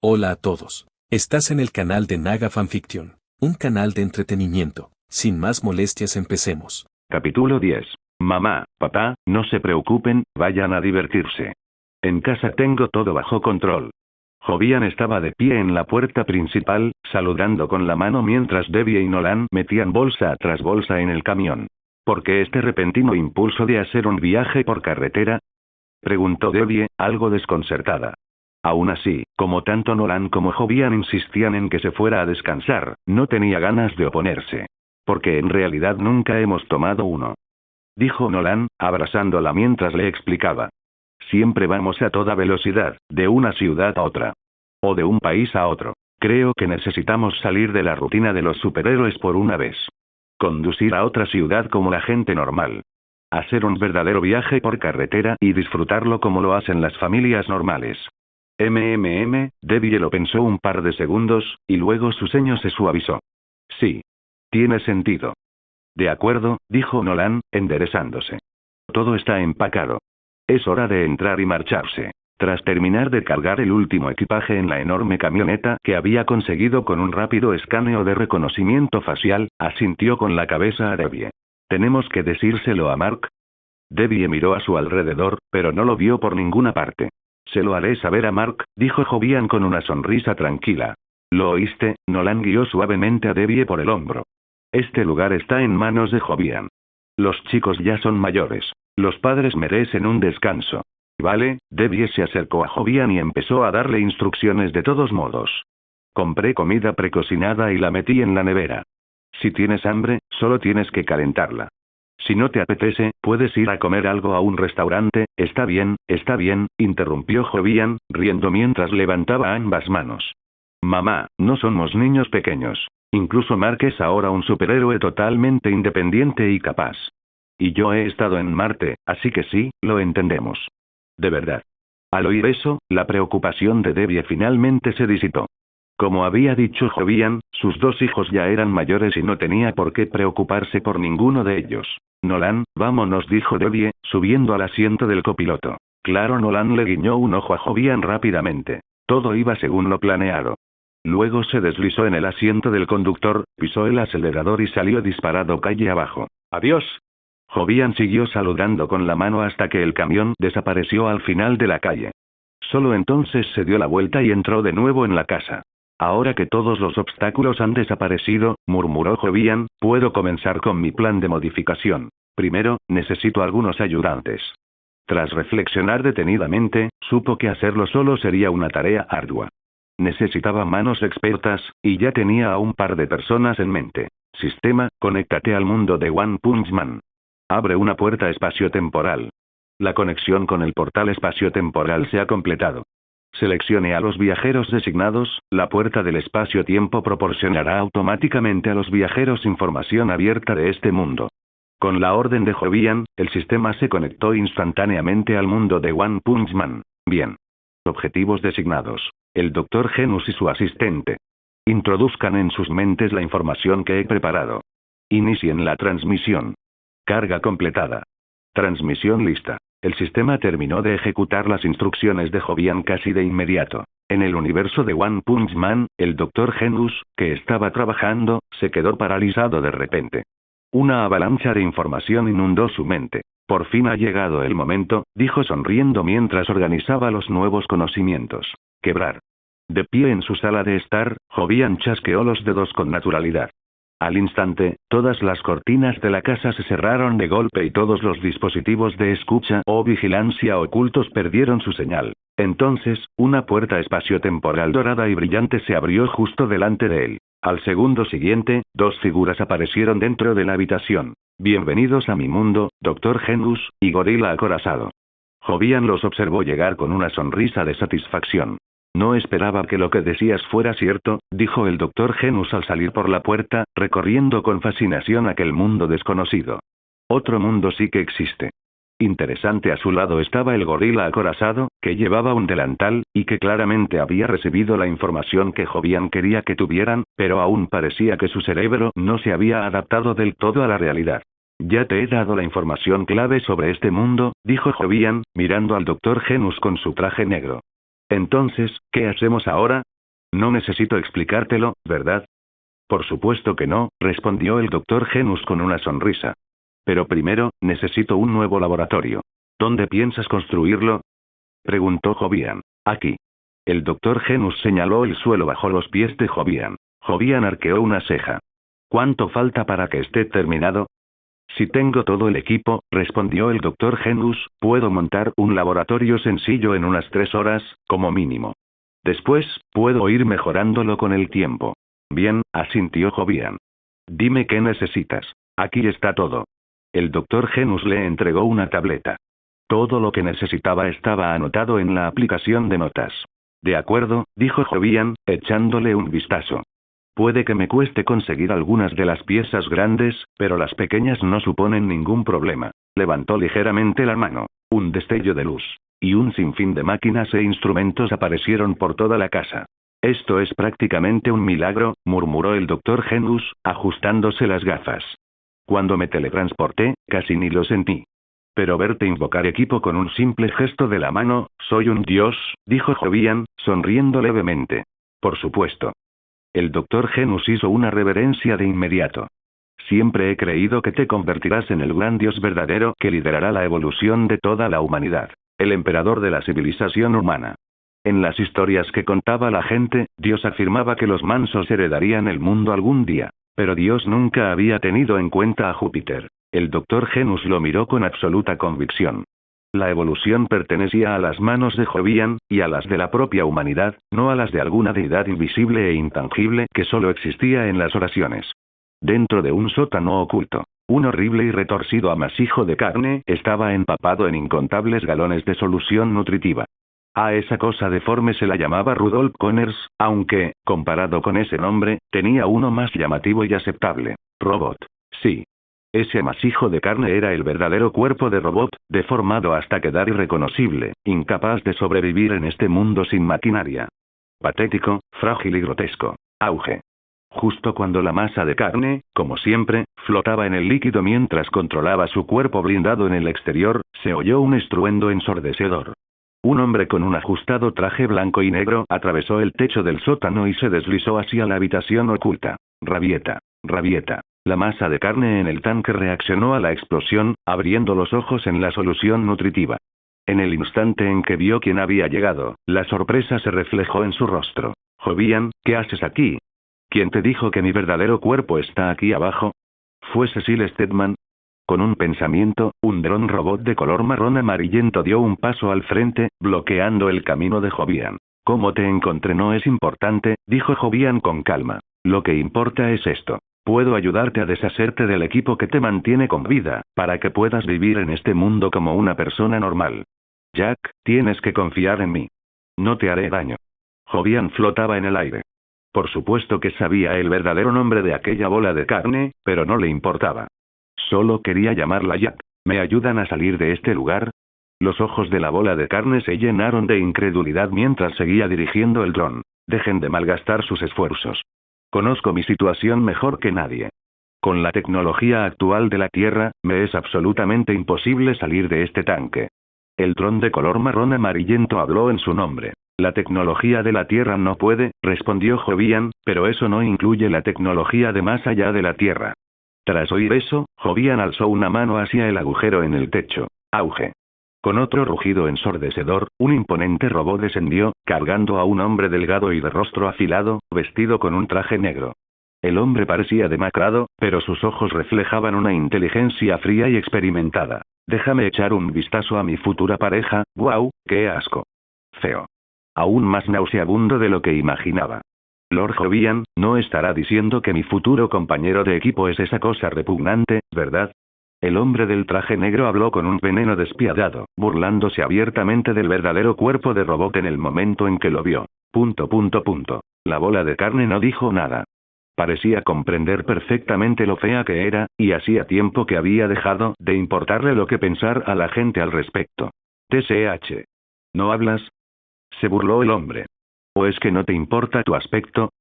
Hola a todos. Estás en el canal de Naga Fanfiction, un canal de entretenimiento. Sin más molestias, empecemos. Capítulo 10. Mamá, papá, no se preocupen, vayan a divertirse. En casa tengo todo bajo control. Jovian estaba de pie en la puerta principal, saludando con la mano mientras Debbie y Nolan metían bolsa tras bolsa en el camión. ¿Por qué este repentino impulso de hacer un viaje por carretera?, preguntó Debbie, algo desconcertada. Aún así, como tanto Nolan como Jovian insistían en que se fuera a descansar, no tenía ganas de oponerse. Porque en realidad nunca hemos tomado uno, dijo Nolan, abrazándola mientras le explicaba. Siempre vamos a toda velocidad, de una ciudad a otra. O de un país a otro. Creo que necesitamos salir de la rutina de los superhéroes por una vez. Conducir a otra ciudad como la gente normal. Hacer un verdadero viaje por carretera y disfrutarlo como lo hacen las familias normales. Debbie lo pensó un par de segundos, y luego su ceño se suavizó. Sí. Tiene sentido. De acuerdo, dijo Nolan, enderezándose. Todo está empacado. Es hora de entrar y marcharse. Tras terminar de cargar el último equipaje en la enorme camioneta que había conseguido con un rápido escaneo de reconocimiento facial, asintió con la cabeza a Debbie. ¿Tenemos que decírselo a Mark? Debbie miró a su alrededor, pero no lo vio por ninguna parte. Se lo haré saber a Mark, dijo Jovian con una sonrisa tranquila. ¿Lo oíste? Nolan guió suavemente a Debbie por el hombro. Este lugar está en manos de Jovian. Los chicos ya son mayores. Los padres merecen un descanso. Vale, Debbie se acercó a Jovian y empezó a darle instrucciones de todos modos. Compré comida precocinada y la metí en la nevera. Si tienes hambre, solo tienes que calentarla. Si no te apetece, puedes ir a comer algo a un restaurante. Está bien, interrumpió Jovian, riendo mientras levantaba ambas manos. Mamá, no somos niños pequeños. Incluso Mark es ahora un superhéroe totalmente independiente y capaz. Y yo he estado en Marte, así que sí, lo entendemos. De verdad. Al oír eso, la preocupación de Debbie finalmente se disipó. Como había dicho Jovian, sus dos hijos ya eran mayores y no tenía por qué preocuparse por ninguno de ellos. Nolan, vámonos, dijo Debbie, subiendo al asiento del copiloto. Claro, Nolan le guiñó un ojo a Jovian rápidamente. Todo iba según lo planeado. Luego se deslizó en el asiento del conductor, pisó el acelerador y salió disparado calle abajo. ¡Adiós! Jovian siguió saludando con la mano hasta que el camión desapareció al final de la calle. Solo entonces se dio la vuelta y entró de nuevo en la casa. Ahora que todos los obstáculos han desaparecido, murmuró Jovian, puedo comenzar con mi plan de modificación. Primero, necesito algunos ayudantes. Tras reflexionar detenidamente, supo que hacerlo solo sería una tarea ardua. Necesitaba manos expertas, y ya tenía a un par de personas en mente. Sistema, conéctate al mundo de One Punch Man. Abre una puerta espaciotemporal. La conexión con el portal espaciotemporal se ha completado. Seleccione a los viajeros designados, la puerta del espacio-tiempo proporcionará automáticamente a los viajeros información abierta de este mundo. Con la orden de Jovian, el sistema se conectó instantáneamente al mundo de One Punch Man. Bien. Objetivos designados. El Dr. Genus y su asistente. Introduzcan en sus mentes la información que he preparado. Inicien la transmisión. Carga completada. Transmisión lista. El sistema terminó de ejecutar las instrucciones de Jovian casi de inmediato. En el universo de One Punch Man, el Dr. Genus, que estaba trabajando, se quedó paralizado de repente. Una avalancha de información inundó su mente. Por fin ha llegado el momento, dijo sonriendo mientras organizaba los nuevos conocimientos. Quebrar. De pie en su sala de estar, Jovian chasqueó los dedos con naturalidad. Al instante, todas las cortinas de la casa se cerraron de golpe y todos los dispositivos de escucha o vigilancia ocultos perdieron su señal. Entonces, una puerta espaciotemporal dorada y brillante se abrió justo delante de él. Al segundo siguiente, dos figuras aparecieron dentro de la habitación. Bienvenidos a mi mundo, Dr. Genus, y Gorila acorazado. Jovian los observó llegar con una sonrisa de satisfacción. No esperaba que lo que decías fuera cierto, dijo el Dr. Genus al salir por la puerta, recorriendo con fascinación aquel mundo desconocido. Otro mundo sí que existe. Interesante, a su lado estaba el gorila acorazado, que llevaba un delantal, y que claramente había recibido la información que Jovian quería que tuvieran, pero aún parecía que su cerebro no se había adaptado del todo a la realidad. Ya te he dado la información clave sobre este mundo, dijo Jovian, mirando al Dr. Genus con su traje negro. Entonces, ¿qué hacemos ahora? No necesito explicártelo, ¿verdad? Por supuesto que no, respondió el doctor Genus con una sonrisa. Pero primero, necesito un nuevo laboratorio. ¿Dónde piensas construirlo? Preguntó Jovian. Aquí. El doctor Genus señaló el suelo bajo los pies de Jovian. Jovian arqueó una ceja. ¿Cuánto falta para que esté terminado? Si tengo todo el equipo, respondió el doctor Genus, puedo montar un laboratorio sencillo en unas 3 horas, como mínimo. Después, puedo ir mejorándolo con el tiempo. Bien, asintió Jovian. Dime qué necesitas. Aquí está todo. El doctor Genus le entregó una tableta. Todo lo que necesitaba estaba anotado en la aplicación de notas. De acuerdo, dijo Jovian, echándole un vistazo. Puede que me cueste conseguir algunas de las piezas grandes, pero las pequeñas no suponen ningún problema. Levantó ligeramente la mano. Un destello de luz. Y un sinfín de máquinas e instrumentos aparecieron por toda la casa. Esto es prácticamente un milagro, murmuró el doctor Genus, ajustándose las gafas. Cuando me teletransporté, casi ni lo sentí. Pero verte invocar equipo con un simple gesto de la mano, soy un dios, dijo Jovian, sonriendo levemente. Por supuesto. El doctor Genus hizo una reverencia de inmediato. Siempre he creído que te convertirás en el gran dios verdadero que liderará la evolución de toda la humanidad. El emperador de la civilización humana. En las historias que contaba la gente, Dios afirmaba que los mansos heredarían el mundo algún día. Pero Dios nunca había tenido en cuenta a Júpiter. El doctor Genus lo miró con absoluta convicción. La evolución pertenecía a las manos de Jovian, y a las de la propia humanidad, no a las de alguna deidad invisible e intangible que solo existía en las oraciones. Dentro de un sótano oculto, un horrible y retorcido amasijo de carne estaba empapado en incontables galones de solución nutritiva. A esa cosa deforme se la llamaba Rudolf Conners, aunque, comparado con ese nombre, tenía uno más llamativo y aceptable. Robot. Sí. Ese amasijo de carne era el verdadero cuerpo de robot, deformado hasta quedar irreconocible, incapaz de sobrevivir en este mundo sin maquinaria. Patético, frágil y grotesco. Auge. Justo cuando la masa de carne, como siempre, flotaba en el líquido mientras controlaba su cuerpo blindado en el exterior, se oyó un estruendo ensordecedor. Un hombre con un ajustado traje blanco y negro atravesó el techo del sótano y se deslizó hacia la habitación oculta. Rabieta. Rabieta. La masa de carne en el tanque reaccionó a la explosión, abriendo los ojos en la solución nutritiva. En el instante en que vio quién había llegado, la sorpresa se reflejó en su rostro. Jovian, ¿qué haces aquí? ¿Quién te dijo que mi verdadero cuerpo está aquí abajo? ¿Fue Cecil Stedman? Con un pensamiento, un dron robot de color marrón amarillento dio un paso al frente, bloqueando el camino de Jovian. ¿Cómo te encontré no es importante?, dijo Jovian con calma. Lo que importa es esto. Puedo ayudarte a deshacerte del equipo que te mantiene con vida, para que puedas vivir en este mundo como una persona normal. Jack, tienes que confiar en mí. No te haré daño. Jovian flotaba en el aire. Por supuesto que sabía el verdadero nombre de aquella bola de carne, pero no le importaba. Solo quería llamarla Jack. ¿Me ayudan a salir de este lugar? Los ojos de la bola de carne se llenaron de incredulidad mientras seguía dirigiendo el dron. Dejen de malgastar sus esfuerzos. Conozco mi situación mejor que nadie. Con la tecnología actual de la Tierra, me es absolutamente imposible salir de este tanque. El dron de color marrón amarillento habló en su nombre. La tecnología de la Tierra no puede, respondió Jovian, pero eso no incluye la tecnología de más allá de la Tierra. Tras oír eso, Jovian alzó una mano hacia el agujero en el techo. Auge. Con otro rugido ensordecedor, un imponente robot descendió, cargando a un hombre delgado y de rostro afilado, vestido con un traje negro. El hombre parecía demacrado, pero sus ojos reflejaban una inteligencia fría y experimentada. Déjame echar un vistazo a mi futura pareja. ¡Guau, qué asco! Feo. Aún más nauseabundo de lo que imaginaba. Lord Jovian, no estará diciendo que mi futuro compañero de equipo es esa cosa repugnante, ¿verdad? El hombre del traje negro habló con un veneno despiadado, burlándose abiertamente del verdadero cuerpo de robot en el momento en que lo vio. La bola de carne no dijo nada. Parecía comprender perfectamente lo fea que era, y hacía tiempo que había dejado de importarle lo que pensar a la gente al respecto. TSH. ¿No hablas? Se burló el hombre. ¿O es que no te importa tu aspecto?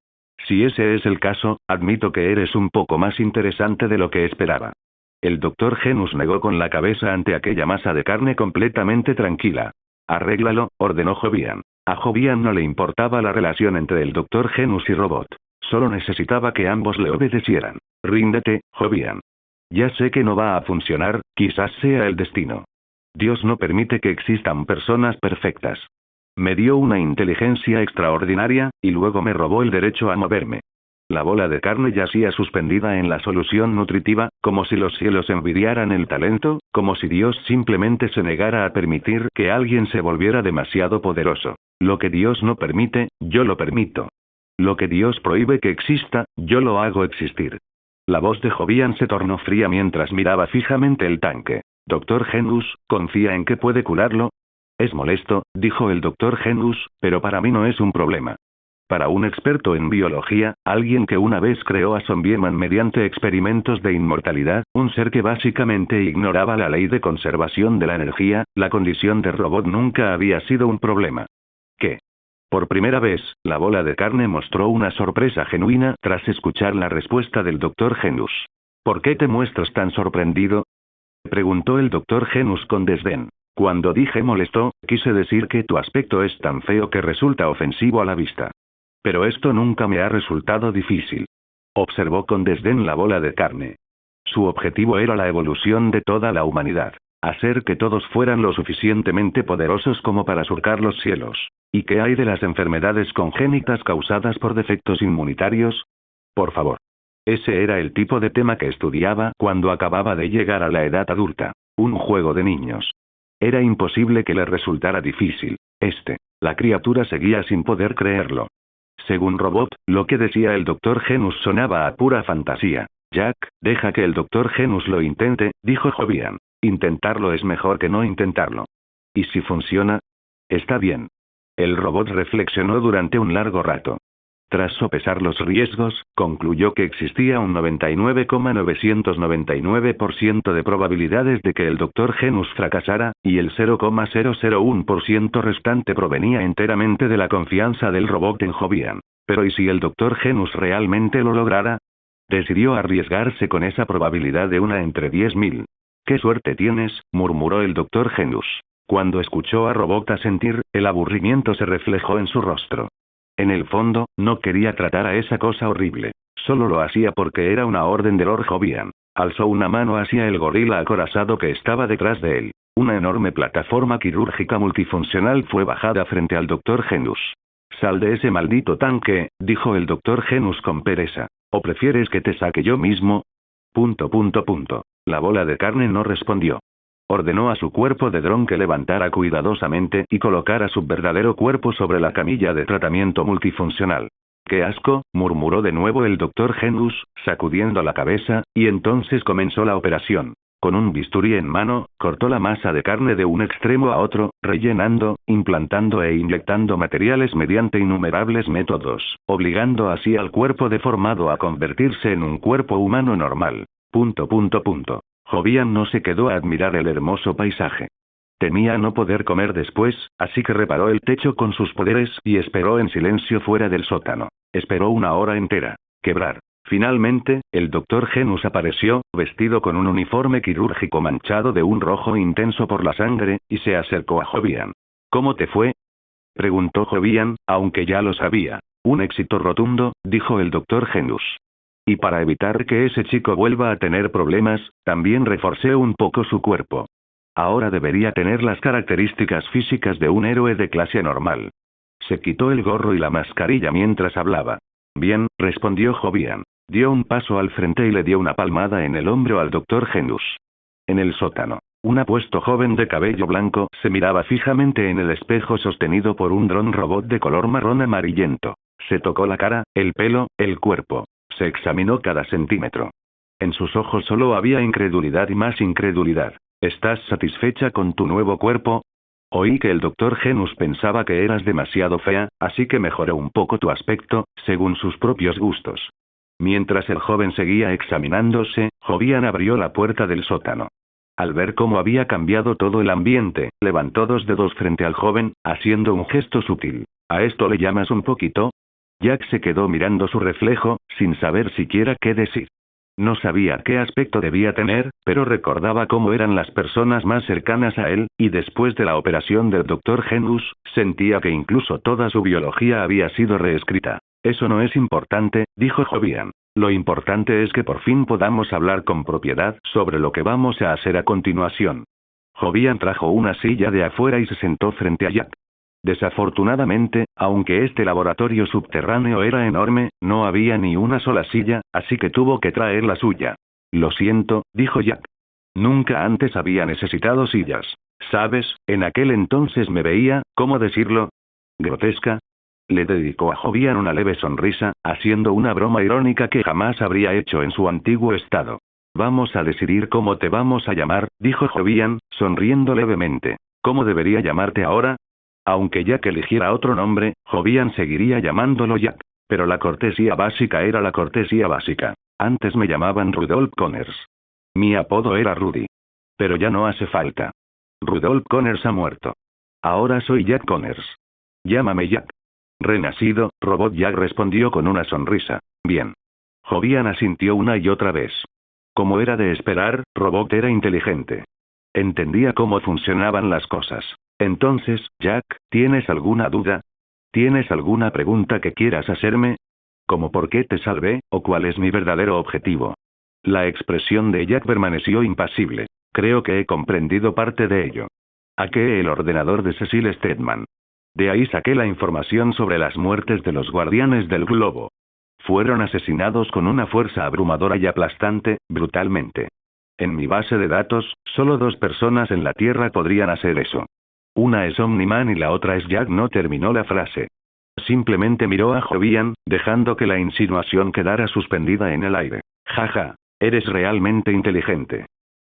Si ese es el caso, admito que eres un poco más interesante de lo que esperaba. El doctor Genus negó con la cabeza ante aquella masa de carne completamente tranquila. Arréglalo, ordenó Jovian. A Jovian no le importaba la relación entre el Dr. Genus y Robot. Solo necesitaba que ambos le obedecieran. Ríndete, Jovian. Ya sé que no va a funcionar, quizás sea el destino. Dios no permite que existan personas perfectas. Me dio una inteligencia extraordinaria, y luego me robó el derecho a moverme. La bola de carne yacía suspendida en la solución nutritiva, como si los cielos envidiaran el talento, como si Dios simplemente se negara a permitir que alguien se volviera demasiado poderoso. Lo que Dios no permite, yo lo permito. Lo que Dios prohíbe que exista, yo lo hago existir. La voz de Jovian se tornó fría mientras miraba fijamente el tanque. Dr. Genus, ¿confía en que puede curarlo? Es molesto, dijo el Dr. Genus, pero para mí no es un problema. Para un experto en biología, alguien que una vez creó a Zombieman mediante experimentos de inmortalidad, un ser que básicamente ignoraba la ley de conservación de la energía, la condición de robot nunca había sido un problema. ¿Qué? Por primera vez, la bola de carne mostró una sorpresa genuina tras escuchar la respuesta del Dr. Genus. ¿Por qué te muestras tan sorprendido? Preguntó el Dr. Genus con desdén. Cuando dije molesto, quise decir que tu aspecto es tan feo que resulta ofensivo a la vista. Pero esto nunca me ha resultado difícil. Observó con desdén la bola de carne. Su objetivo era la evolución de toda la humanidad. Hacer que todos fueran lo suficientemente poderosos como para surcar los cielos. ¿Y qué hay de las enfermedades congénitas causadas por defectos inmunitarios? Por favor. Ese era el tipo de tema que estudiaba cuando acababa de llegar a la edad adulta. Un juego de niños. Era imposible que le resultara difícil. La criatura seguía sin poder creerlo. Según Robot, lo que decía el Dr. Genus sonaba a pura fantasía. Jack, deja que el Dr. Genus lo intente, dijo Jovian. Intentarlo es mejor que no intentarlo. ¿Y si funciona? Está bien. El robot reflexionó durante un largo rato. Tras sopesar los riesgos, concluyó que existía un 99,999% de probabilidades de que el Dr. Genus fracasara, y el 0,001% restante provenía enteramente de la confianza del robot en Jovian. Pero ¿y si el Dr. Genus realmente lo lograra? Decidió arriesgarse con esa probabilidad de 1 entre 10.000. «¡Qué suerte tienes!», murmuró el Dr. Genus. Cuando escuchó a Robot asentir, el aburrimiento se reflejó en su rostro. En el fondo, no quería tratar a esa cosa horrible. Solo lo hacía porque era una orden de Lord Jovian. Alzó una mano hacia el gorila acorazado que estaba detrás de él. Una enorme plataforma quirúrgica multifuncional fue bajada frente al Dr. Genus. «Sal de ese maldito tanque», dijo el Dr. Genus con pereza. «¿O prefieres que te saque yo mismo?» La bola de carne no respondió. Ordenó a su cuerpo de dron que levantara cuidadosamente y colocara su verdadero cuerpo sobre la camilla de tratamiento multifuncional. «¡Qué asco!», murmuró de nuevo el Dr. Genus, sacudiendo la cabeza, y entonces comenzó la operación. Con un bisturí en mano, cortó la masa de carne de un extremo a otro, rellenando, implantando e inyectando materiales mediante innumerables métodos, obligando así al cuerpo deformado a convertirse en un cuerpo humano normal. Jovian no se quedó a admirar el hermoso paisaje. Temía no poder comer después, así que reparó el techo con sus poderes y esperó en silencio fuera del sótano. Esperó 1 hora entera. Quebrar. Finalmente, el Dr. Genus apareció, vestido con un uniforme quirúrgico manchado de un rojo intenso por la sangre, y se acercó a Jovian. «¿Cómo te fue?», preguntó Jovian, aunque ya lo sabía. «Un éxito rotundo», dijo el Dr. Genus. «Y para evitar que ese chico vuelva a tener problemas, también reforcé un poco su cuerpo. Ahora debería tener las características físicas de un héroe de clase normal». Se quitó el gorro y la mascarilla mientras hablaba. «Bien», respondió Jovian. Dio un paso al frente y le dio una palmada en el hombro al Dr. Genus. En el sótano, un apuesto joven de cabello blanco se miraba fijamente en el espejo sostenido por un dron robot de color marrón amarillento. Se tocó la cara, el pelo, el cuerpo. Se examinó cada centímetro. En sus ojos solo había incredulidad y más incredulidad. «¿Estás satisfecha con tu nuevo cuerpo? Oí que el Dr. Genus pensaba que eras demasiado fea, así que mejoré un poco tu aspecto, según sus propios gustos». Mientras el joven seguía examinándose, Jovian abrió la puerta del sótano. Al ver cómo había cambiado todo el ambiente, levantó 2 dedos frente al joven, haciendo un gesto sutil. «¿A esto le llamas un poquito?». Jack se quedó mirando su reflejo, sin saber siquiera qué decir. No sabía qué aspecto debía tener, pero recordaba cómo eran las personas más cercanas a él, y después de la operación del Dr. Genus, sentía que incluso toda su biología había sido reescrita. Eso no es importante, dijo Jovian. Lo importante es que por fin podamos hablar con propiedad sobre lo que vamos a hacer a continuación. Jovian trajo una silla de afuera y se sentó frente a Jack. Desafortunadamente, aunque este laboratorio subterráneo era enorme, no había ni una sola silla, así que tuvo que traer la suya. Lo siento, dijo Jack. Nunca antes había necesitado sillas. ¿Sabes? En aquel entonces me veía, ¿cómo decirlo? Grotesca. Le dedicó a Jovian una leve sonrisa, haciendo una broma irónica que jamás habría hecho en su antiguo estado. Vamos a decidir cómo te vamos a llamar, dijo Jovian, sonriendo levemente. ¿Cómo debería llamarte ahora? Aunque Jack eligiera otro nombre, Jovian seguiría llamándolo Jack. Pero la cortesía básica era la cortesía básica. Antes me llamaban Rudolph Connors. Mi apodo era Rudy. Pero ya no hace falta. Rudolph Connors ha muerto. Ahora soy Jack Connors. Llámame Jack. Renacido, Robot Jack respondió con una sonrisa. Bien. Jovian asintió una y otra vez. Como era de esperar, Robot era inteligente. Entendía cómo funcionaban las cosas. Entonces, Jack, ¿tienes alguna duda? ¿Tienes alguna pregunta que quieras hacerme? ¿Como por qué te salvé, o cuál es mi verdadero objetivo? La expresión de Jack permaneció impasible. Creo que he comprendido parte de ello. Hackeé el ordenador de Cecil Stedman. De ahí saqué la información sobre las muertes de los guardianes del globo. Fueron asesinados con una fuerza abrumadora y aplastante, brutalmente. En mi base de datos, solo 2 personas en la Tierra podrían hacer eso. Una es Omni-Man y la otra es Jack. No terminó la frase. Simplemente miró a Jovian, dejando que la insinuación quedara suspendida en el aire. Jaja, eres realmente inteligente.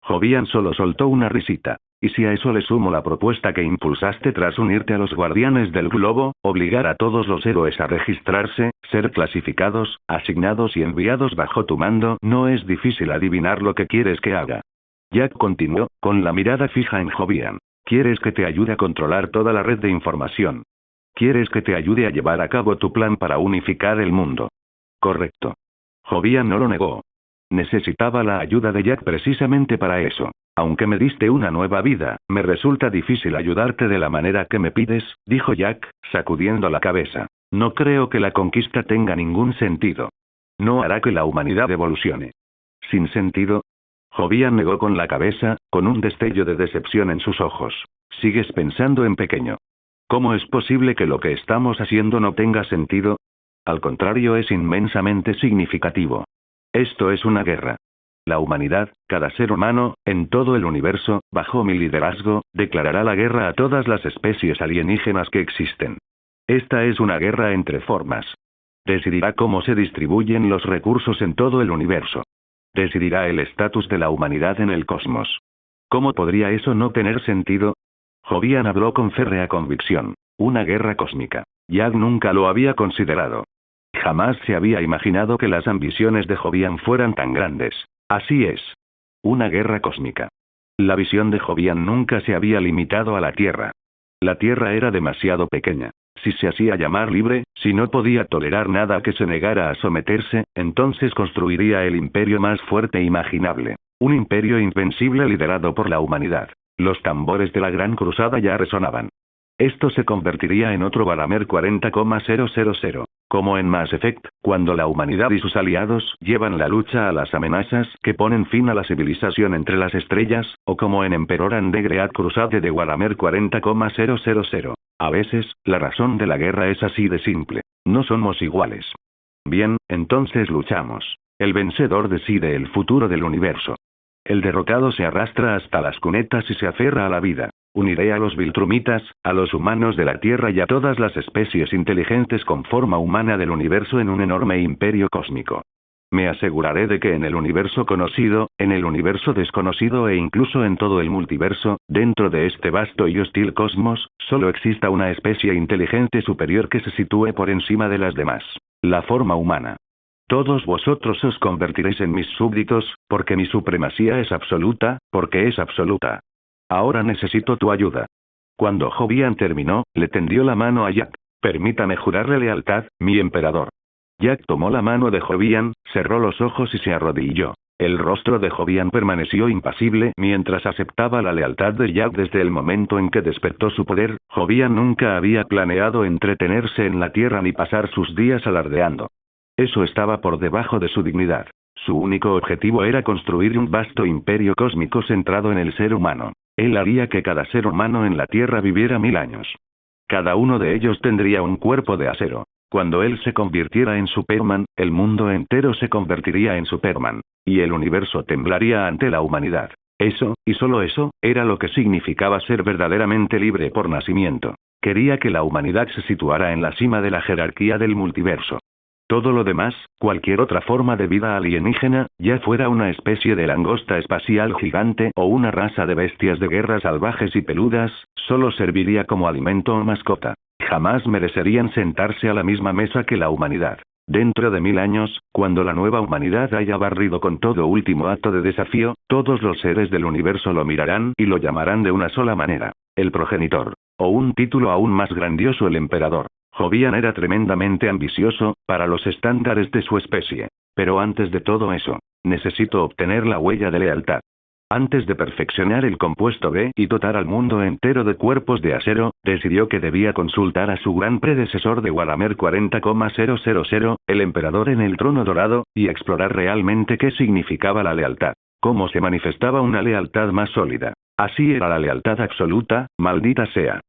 Jovian solo soltó una risita. Y si a eso le sumo la propuesta que impulsaste tras unirte a los guardianes del globo, obligar a todos los héroes a registrarse, ser clasificados, asignados y enviados bajo tu mando, no es difícil adivinar lo que quieres que haga. Jack continuó, con la mirada fija en Jovian. ¿Quieres que te ayude a controlar toda la red de información? ¿Quieres que te ayude a llevar a cabo tu plan para unificar el mundo? Correcto. Jovian no lo negó. Necesitaba la ayuda de Jack precisamente para eso. Aunque me diste una nueva vida, me resulta difícil ayudarte de la manera que me pides, dijo Jack, sacudiendo la cabeza. No creo que la conquista tenga ningún sentido. No hará que la humanidad evolucione. ¿Sin sentido? Jovian negó con la cabeza, con un destello de decepción en sus ojos. Sigues pensando en pequeño. ¿Cómo es posible que lo que estamos haciendo no tenga sentido? Al contrario, es inmensamente significativo. Esto es una guerra. La humanidad, cada ser humano, en todo el universo, bajo mi liderazgo, declarará la guerra a todas las especies alienígenas que existen. Esta es una guerra entre formas. Decidirá cómo se distribuyen los recursos en todo el universo. Decidirá el estatus de la humanidad en el cosmos. ¿Cómo podría eso no tener sentido? Jovian habló con férrea convicción. Una guerra cósmica. Jack nunca lo había considerado. Jamás se había imaginado que las ambiciones de Jovian fueran tan grandes. Así es. Una guerra cósmica. La visión de Jovian nunca se había limitado a la Tierra. La Tierra era demasiado pequeña. Si se hacía llamar libre, si no podía tolerar nada que se negara a someterse, entonces construiría el imperio más fuerte imaginable. Un imperio invencible liderado por la humanidad. Los tambores de la Gran Cruzada ya resonaban. Esto se convertiría en otro Warhammer 40,000. Como en Mass Effect, cuando la humanidad y sus aliados llevan la lucha a las amenazas que ponen fin a la civilización entre las estrellas, o como en Emperor and the Great Crusade de Warhammer 40,000. A veces, la razón de la guerra es así de simple. No somos iguales. Bien, entonces luchamos. El vencedor decide el futuro del universo. El derrotado se arrastra hasta las cunetas y se aferra a la vida. Uniré a los Viltrumitas, a los humanos de la Tierra y a todas las especies inteligentes con forma humana del universo en un enorme imperio cósmico. Me aseguraré de que en el universo conocido, en el universo desconocido e incluso en todo el multiverso, dentro de este vasto y hostil cosmos, solo exista una especie inteligente superior que se sitúe por encima de las demás. La forma humana. Todos vosotros os convertiréis en mis súbditos, porque mi supremacía es absoluta, porque es absoluta. Ahora necesito tu ayuda. Cuando Jovian terminó, le tendió la mano a Jack. Permítame jurarle lealtad, mi emperador. Jack tomó la mano de Jovian, cerró los ojos y se arrodilló. El rostro de Jovian permaneció impasible mientras aceptaba la lealtad de Jack desde el momento en que despertó su poder. Jovian nunca había planeado entretenerse en la Tierra ni pasar sus días alardeando. Eso estaba por debajo de su dignidad. Su único objetivo era construir un vasto imperio cósmico centrado en el ser humano. Él haría que cada ser humano en la Tierra viviera 1000 años. Cada uno de ellos tendría un cuerpo de acero. Cuando él se convirtiera en Superman, el mundo entero se convertiría en Superman. Y el universo temblaría ante la humanidad. Eso, y solo eso, era lo que significaba ser verdaderamente libre por nacimiento. Quería que la humanidad se situara en la cima de la jerarquía del multiverso. Todo lo demás, cualquier otra forma de vida alienígena, ya fuera una especie de langosta espacial gigante o una raza de bestias de guerra salvajes y peludas, solo serviría como alimento o mascota. Jamás merecerían sentarse a la misma mesa que la humanidad. Dentro de 1000 años, cuando la nueva humanidad haya barrido con todo último acto de desafío, todos los seres del universo lo mirarán y lo llamarán de una sola manera: el progenitor. O un título aún más grandioso: el emperador. Jovian era tremendamente ambicioso, para los estándares de su especie. Pero antes de todo eso, necesito obtener la huella de lealtad. Antes de perfeccionar el compuesto B y dotar al mundo entero de cuerpos de acero, decidió que debía consultar a su gran predecesor de Warhammer 40,000, el emperador en el trono dorado, y explorar realmente qué significaba la lealtad. Cómo se manifestaba una lealtad más sólida. Así era la lealtad absoluta, maldita sea.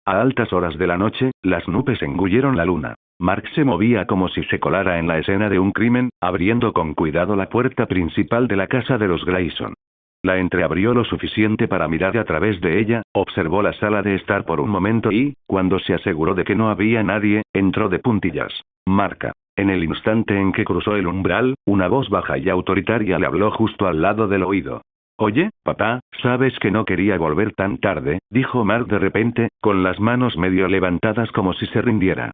A altas horas de la noche, las nubes engulleron la luna. Mark se movía como si se colara en la escena de un crimen, abriendo con cuidado la puerta principal de la casa de los Grayson. La entreabrió lo suficiente para mirar a través de ella, observó la sala de estar por un momento y, cuando se aseguró de que no había nadie, entró de puntillas. Marca. En el instante en que cruzó el umbral, una voz baja y autoritaria le habló justo al lado del oído. «Oye, papá, sabes que no quería volver tan tarde», dijo Mark de repente, con las manos medio levantadas como si se rindiera.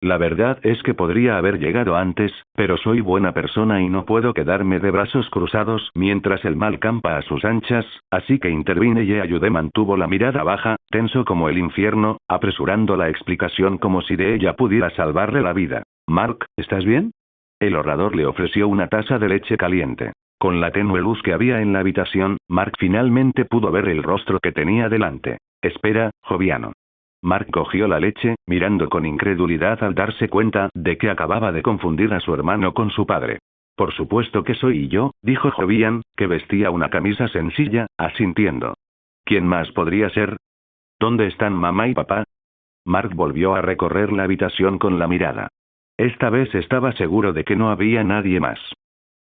«La verdad es que podría haber llegado antes, pero soy buena persona y no puedo quedarme de brazos cruzados mientras el mal campa a sus anchas, así que intervine y ayudé». Mantuvo la mirada baja, tenso como el infierno, apresurando la explicación como si de ella pudiera salvarle la vida. «Mark, ¿estás bien?» El orador le ofreció una taza de leche caliente. Con la tenue luz que había en la habitación, Mark finalmente pudo ver el rostro que tenía delante. «Espera, joviano». Mark cogió la leche, mirando con incredulidad al darse cuenta de que acababa de confundir a su hermano con su padre. «Por supuesto que soy yo», dijo Jovian, que vestía una camisa sencilla, asintiendo. «¿Quién más podría ser? ¿Dónde están mamá y papá?» Mark volvió a recorrer la habitación con la mirada. Esta vez estaba seguro de que no había nadie más.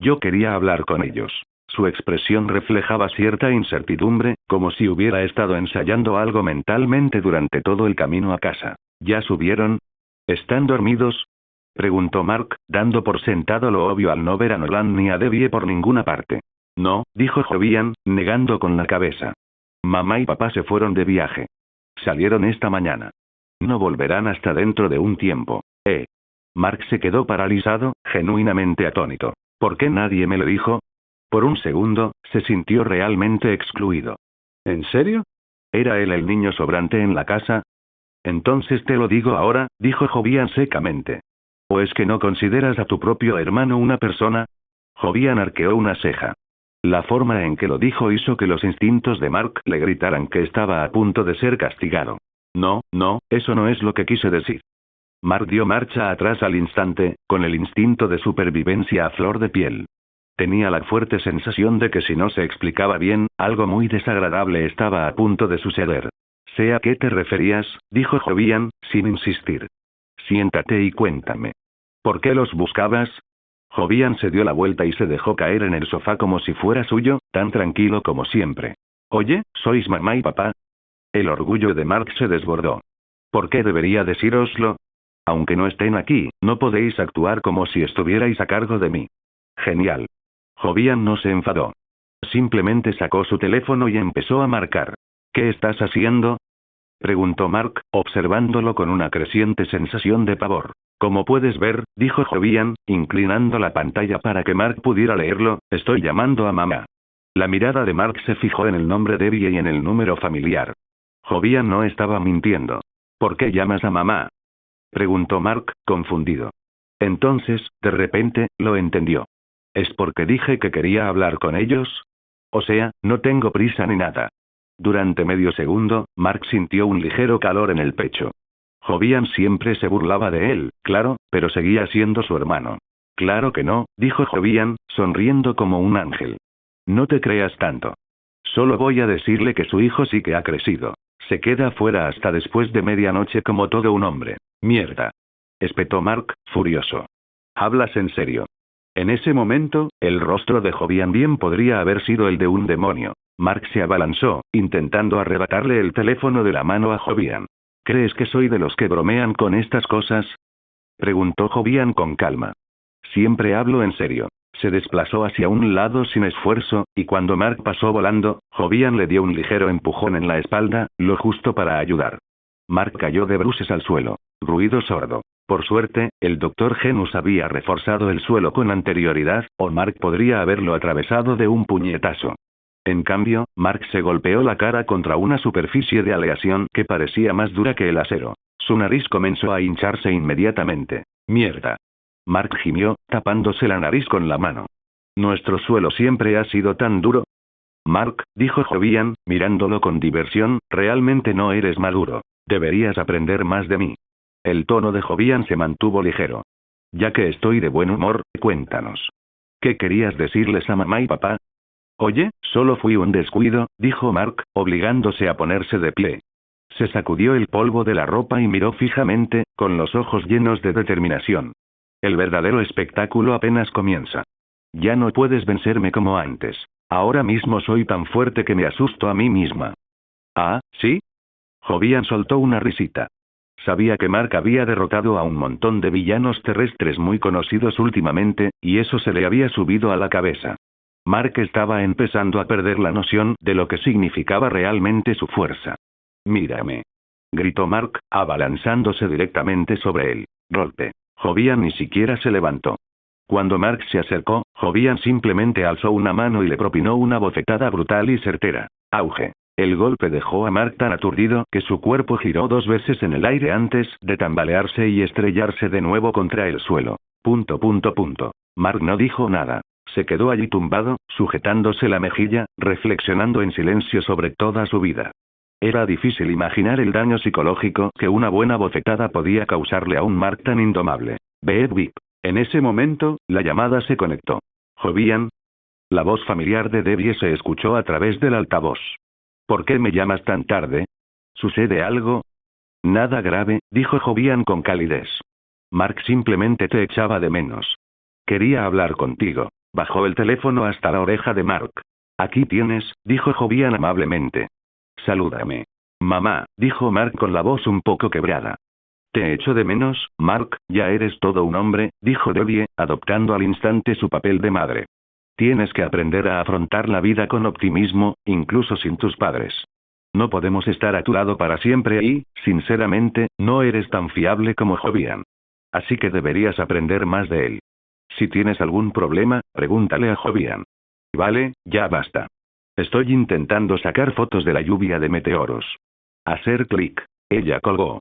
«Yo quería hablar con ellos». Su expresión reflejaba cierta incertidumbre, como si hubiera estado ensayando algo mentalmente durante todo el camino a casa. «¿Ya subieron? ¿Están dormidos?», preguntó Mark, dando por sentado lo obvio al no ver a Nolan ni a Debbie por ninguna parte. «No», dijo Jovian, negando con la cabeza. «Mamá y papá se fueron de viaje. Salieron esta mañana. No volverán hasta dentro de un tiempo». Mark se quedó paralizado, genuinamente atónito. «¿Por qué nadie me lo dijo?». Por un segundo, se sintió realmente excluido. ¿En serio? ¿Era él el niño sobrante en la casa? «Entonces te lo digo ahora», dijo Jovian secamente. «¿O es que no consideras a tu propio hermano una persona?». Jovian arqueó una ceja. La forma en que lo dijo hizo que los instintos de Mark le gritaran que estaba a punto de ser castigado. «No, eso no es lo que quise decir». Mark dio marcha atrás al instante, con el instinto de supervivencia a flor de piel. Tenía la fuerte sensación de que si no se explicaba bien, algo muy desagradable estaba a punto de suceder. «¿Sé a qué te referías?», dijo Jovian, sin insistir. «Siéntate y cuéntame. ¿Por qué los buscabas?». Jovian se dio la vuelta y se dejó caer en el sofá como si fuera suyo, tan tranquilo como siempre. «Oye, ¿sois mamá y papá?». El orgullo de Mark se desbordó. «¿Por qué debería decíroslo? Aunque no estén aquí, no podéis actuar como si estuvierais a cargo de mí». «Genial». Jovian no se enfadó. Simplemente sacó su teléfono y empezó a marcar. «¿Qué estás haciendo?», preguntó Mark, observándolo con una creciente sensación de pavor. «Como puedes ver», dijo Jovian, inclinando la pantalla para que Mark pudiera leerlo, «estoy llamando a mamá». La mirada de Mark se fijó en el nombre Debbie y en el número familiar. Jovian no estaba mintiendo. «¿Por qué llamas a mamá?», preguntó Mark, confundido. Entonces, de repente, lo entendió. ¿Es porque dije que quería hablar con ellos? O sea, no tengo prisa ni nada. Durante medio segundo, Mark sintió un ligero calor en el pecho. Jovian siempre se burlaba de él, claro, pero seguía siendo su hermano. Claro que no, dijo Jovian, sonriendo como un ángel. No te creas tanto. Solo voy a decirle que su hijo sí que ha crecido. Se queda fuera hasta después de medianoche como todo un hombre. Mierda. Espetó Mark, furioso. ¿Hablas en serio? En ese momento, el rostro de Jovian bien podría haber sido el de un demonio. Mark se abalanzó, intentando arrebatarle el teléfono de la mano a Jovian. ¿Crees que soy de los que bromean con estas cosas? Preguntó Jovian con calma. Siempre hablo en serio. Se desplazó hacia un lado sin esfuerzo, y cuando Mark pasó volando, Jovian le dio un ligero empujón en la espalda, lo justo para ayudar. Mark cayó de bruces al suelo. Ruido sordo. Por suerte, el Dr. Genus había reforzado el suelo con anterioridad, o Mark podría haberlo atravesado de un puñetazo. En cambio, Mark se golpeó la cara contra una superficie de aleación que parecía más dura que el acero. Su nariz comenzó a hincharse inmediatamente. ¡Mierda! Mark gimió, tapándose la nariz con la mano. ¿Nuestro suelo siempre ha sido tan duro? Mark, dijo Jovian, mirándolo con diversión, realmente no eres maduro. Deberías aprender más de mí. El tono de Jovian se mantuvo ligero. Ya que estoy de buen humor, cuéntanos. ¿Qué querías decirles a mamá y papá? Oye, solo fui un descuido, dijo Mark, obligándose a ponerse de pie. Se sacudió el polvo de la ropa y miró fijamente, con los ojos llenos de determinación. El verdadero espectáculo apenas comienza. Ya no puedes vencerme como antes. Ahora mismo soy tan fuerte que me asusto a mí misma. ¿Ah, sí? Jovian soltó una risita. Sabía que Mark había derrotado a un montón de villanos terrestres muy conocidos últimamente, y eso se le había subido a la cabeza. Mark estaba empezando a perder la noción de lo que significaba realmente su fuerza. Mírame. Gritó Mark, abalanzándose directamente sobre él. Golpe. Jovian ni siquiera se levantó. Cuando Mark se acercó, Jovian simplemente alzó una mano y le propinó una bofetada brutal y certera. Auge. El golpe dejó a Mark tan aturdido que su cuerpo giró 2 veces en el aire antes de tambalearse y estrellarse de nuevo contra el suelo. Mark no dijo nada. Se quedó allí tumbado, sujetándose la mejilla, reflexionando en silencio sobre toda su vida. Era difícil imaginar el daño psicológico que una buena bofetada podía causarle a un Mark tan indomable. Beep beep. En ese momento, la llamada se conectó. Jovian. La voz familiar de Debbie se escuchó a través del altavoz. ¿Por qué me llamas tan tarde? ¿Sucede algo? Nada grave, dijo Jovian con calidez. Mark simplemente te echaba de menos. Quería hablar contigo. Bajó el teléfono hasta la oreja de Mark. Aquí tienes, dijo Jovian amablemente. Salúdame. Mamá, dijo Mark con la voz un poco quebrada. Te echo de menos, Mark, ya eres todo un hombre, dijo Debbie, adoptando al instante su papel de madre. Tienes que aprender a afrontar la vida con optimismo, incluso sin tus padres. No podemos estar a tu lado para siempre y, sinceramente, no eres tan fiable como Jovian. Así que deberías aprender más de él. Si tienes algún problema, pregúntale a Jovian. Vale, ya basta. Estoy intentando sacar fotos de la lluvia de meteoros. Hacer clic. Ella colgó.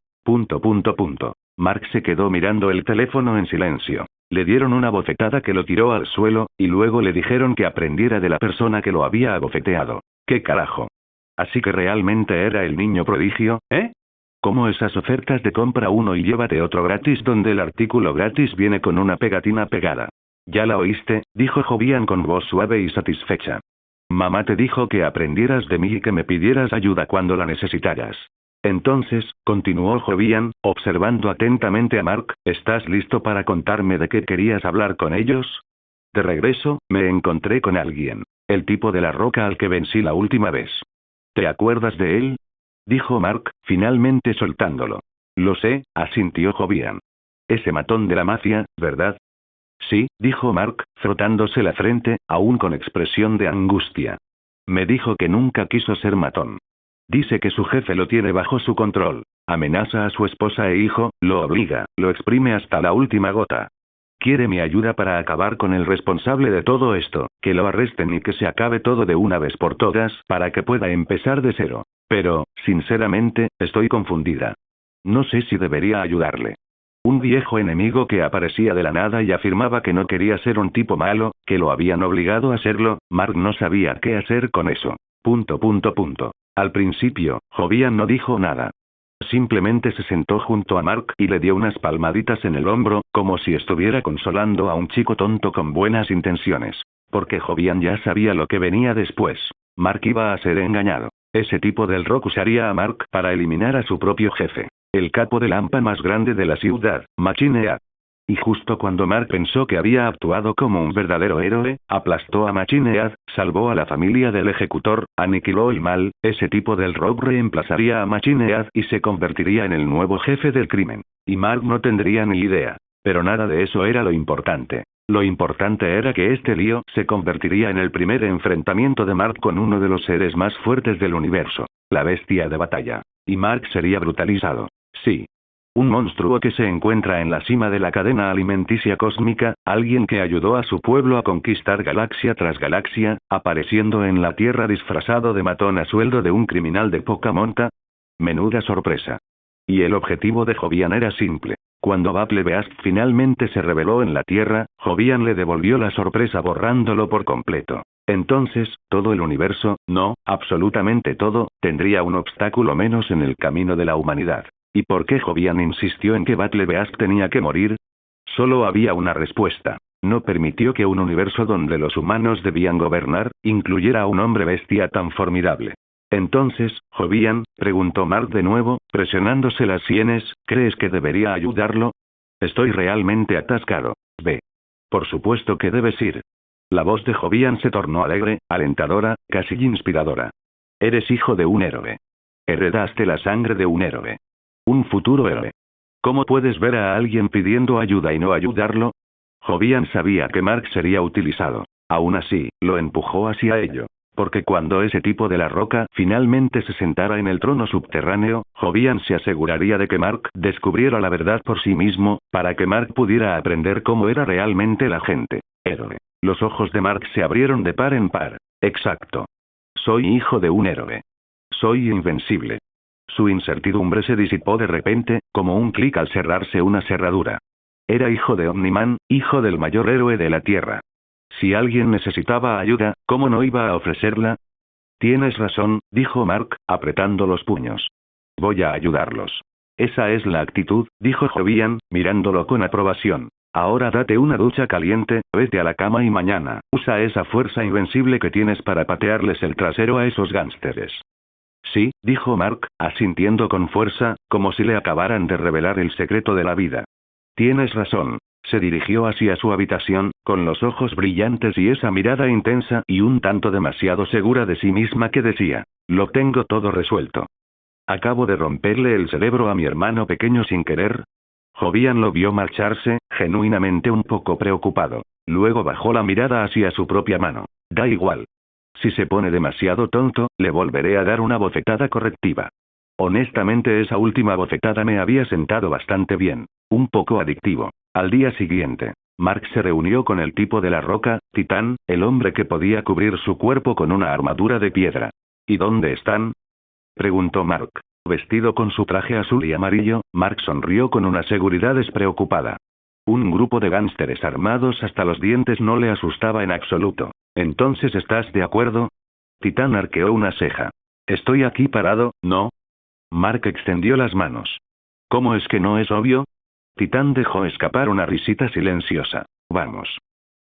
Mark se quedó mirando el teléfono en silencio. Le dieron una bofetada que lo tiró al suelo, y luego le dijeron que aprendiera de la persona que lo había abofeteado. ¿Qué carajo? Así que realmente era el niño prodigio, ¿eh? Como esas ofertas de compra uno y llévate otro gratis donde el artículo gratis viene con una pegatina pegada. Ya la oíste, dijo Jovian con voz suave y satisfecha. Mamá te dijo que aprendieras de mí y que me pidieras ayuda cuando la necesitaras. Entonces, continuó Jovian, observando atentamente a Mark, ¿estás listo para contarme de qué querías hablar con ellos? De regreso, me encontré con alguien. El tipo de la roca al que vencí la última vez. ¿Te acuerdas de él? Dijo Mark, finalmente soltándolo. Lo sé, asintió Jovian. Ese matón de la mafia, ¿verdad? Sí, dijo Mark, frotándose la frente, aún con expresión de angustia. Me dijo que nunca quiso ser matón. Dice que su jefe lo tiene bajo su control. Amenaza a su esposa e hijo, lo obliga, lo exprime hasta la última gota. Quiere mi ayuda para acabar con el responsable de todo esto, que lo arresten y que se acabe todo de una vez por todas, para que pueda empezar de cero. Pero, sinceramente, estoy confundida. No sé si debería ayudarle. Un viejo enemigo que aparecía de la nada y afirmaba que no quería ser un tipo malo, que lo habían obligado a serlo. Mark no sabía qué hacer con eso. Al principio, Jovian no dijo nada. Simplemente se sentó junto a Mark y le dio unas palmaditas en el hombro, como si estuviera consolando a un chico tonto con buenas intenciones. Porque Jovian ya sabía lo que venía después. Mark iba a ser engañado. Ese tipo del rock usaría a Mark para eliminar a su propio jefe. El capo de lampa más grande de la ciudad, Machine Head. Y justo cuando Mark pensó que había actuado como un verdadero héroe, aplastó a Machine Head, salvó a la familia del ejecutor, aniquiló el mal, ese tipo del rock reemplazaría a Machine Head y se convertiría en el nuevo jefe del crimen. Y Mark no tendría ni idea. Pero nada de eso era lo importante. Lo importante era que este lío se convertiría en el primer enfrentamiento de Mark con uno de los seres más fuertes del universo, la bestia de batalla. Y Mark sería brutalizado. Sí. Un monstruo que se encuentra en la cima de la cadena alimenticia cósmica, alguien que ayudó a su pueblo a conquistar galaxia tras galaxia, apareciendo en la Tierra disfrazado de matón a sueldo de un criminal de poca monta. Menuda sorpresa. Y el objetivo de Jovian era simple. Cuando Battle Beast finalmente se reveló en la Tierra, Jovian le devolvió la sorpresa borrándolo por completo. Entonces, todo el universo, no, absolutamente todo, tendría un obstáculo menos en el camino de la humanidad. ¿Y por qué Jovian insistió en que Battle Beast tenía que morir? Solo había una respuesta. No permitió que un universo donde los humanos debían gobernar, incluyera a un hombre bestia tan formidable. Entonces, Jovian, preguntó Mark de nuevo, presionándose las sienes, ¿crees que debería ayudarlo? Estoy realmente atascado. Ve. Por supuesto que debes ir. La voz de Jovian se tornó alegre, alentadora, casi inspiradora. Eres hijo de un héroe. Heredaste la sangre de un héroe. Un futuro héroe. ¿Cómo puedes ver a alguien pidiendo ayuda y no ayudarlo? Jovian sabía que Mark sería utilizado. Aún así, lo empujó hacia ello. Porque cuando ese tipo de la roca finalmente se sentara en el trono subterráneo, Jovian se aseguraría de que Mark descubriera la verdad por sí mismo, para que Mark pudiera aprender cómo era realmente la gente. Héroe. Los ojos de Mark se abrieron de par en par. Exacto. Soy hijo de un héroe. Soy invencible. Su incertidumbre se disipó de repente, como un clic al cerrarse una cerradura. Era hijo de Omniman, hijo del mayor héroe de la Tierra. Si alguien necesitaba ayuda, ¿cómo no iba a ofrecerla? Tienes razón, dijo Mark, apretando los puños. Voy a ayudarlos. Esa es la actitud, dijo Jovian, mirándolo con aprobación. Ahora date una ducha caliente, vete a la cama y mañana, usa esa fuerza invencible que tienes para patearles el trasero a esos gánsteres. Sí, dijo Mark, asintiendo con fuerza, como si le acabaran de revelar el secreto de la vida. Tienes razón. Se dirigió hacia su habitación, con los ojos brillantes y esa mirada intensa y un tanto demasiado segura de sí misma que decía, lo tengo todo resuelto. Acabo de romperle el cerebro a mi hermano pequeño sin querer. Jovian lo vio marcharse, genuinamente un poco preocupado. Luego bajó la mirada hacia su propia mano. Da igual. Si se pone demasiado tonto, le volveré a dar una bofetada correctiva. Honestamente esa última bofetada me había sentado bastante bien. Un poco adictivo. Al día siguiente, Mark se reunió con el tipo de la roca, Titán, el hombre que podía cubrir su cuerpo con una armadura de piedra. ¿Y dónde están? Preguntó Mark. Vestido con su traje azul y amarillo, Mark sonrió con una seguridad despreocupada. Un grupo de gánsteres armados hasta los dientes no le asustaba en absoluto. ¿Entonces estás de acuerdo? Titán arqueó una ceja. Estoy aquí parado, ¿no? Mark extendió las manos. ¿Cómo es que no es obvio? Titán dejó escapar una risita silenciosa. Vamos.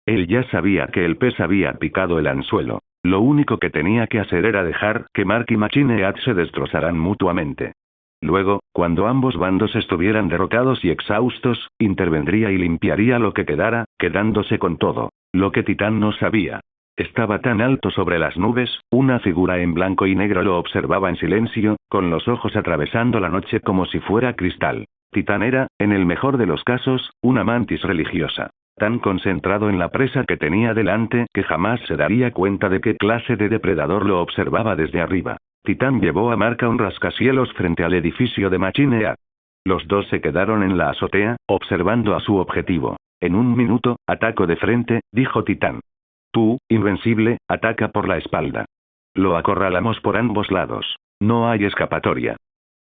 Él ya sabía que el pez había picado el anzuelo. Lo único que tenía que hacer era dejar que Mark y Machine Head se destrozaran mutuamente. Luego, cuando ambos bandos estuvieran derrotados y exhaustos, intervendría y limpiaría lo que quedara, quedándose con todo. Lo que Titán no sabía. Estaba tan alto sobre las nubes, una figura en blanco y negro lo observaba en silencio, con los ojos atravesando la noche como si fuera cristal. Titán era, en el mejor de los casos, una mantis religiosa. Tan concentrado en la presa que tenía delante que jamás se daría cuenta de qué clase de depredador lo observaba desde arriba. Titán llevó a Mark a un rascacielos frente al edificio de Machine Head. Los dos se quedaron en la azotea, observando a su objetivo. En un minuto, ataco de frente, dijo Titán. Tú, invencible, ataca por la espalda. Lo acorralamos por ambos lados. No hay escapatoria.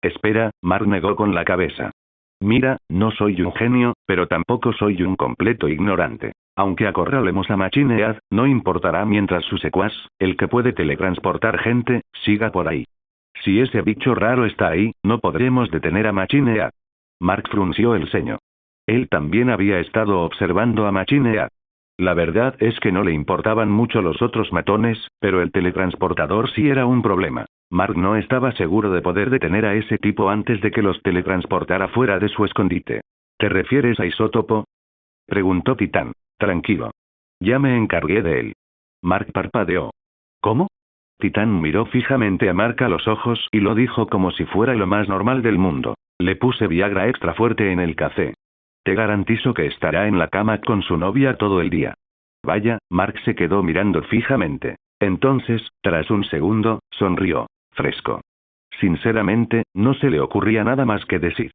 Espera, Mark negó con la cabeza. Mira, no soy un genio, pero tampoco soy un completo ignorante. Aunque acorralemos a Machine Head, no importará mientras su secuaz, el que puede teletransportar gente, siga por ahí. Si ese bicho raro está ahí, no podremos detener a Machine Head. Mark frunció el ceño. Él también había estado observando a Machine Head. La verdad es que no le importaban mucho los otros matones, pero el teletransportador sí era un problema. Mark no estaba seguro de poder detener a ese tipo antes de que los teletransportara fuera de su escondite. ¿Te refieres a Isótopo? Preguntó Titán. Tranquilo. Ya me encargué de él. Mark parpadeó. ¿Cómo? Titán miró fijamente a Mark a los ojos y lo dijo como si fuera lo más normal del mundo. Le puse Viagra extra fuerte en el café. Te garantizo que estará en la cama con su novia todo el día. Vaya, Mark se quedó mirando fijamente. Entonces, tras un segundo, sonrió. Fresco. Sinceramente, no se le ocurría nada más que decir.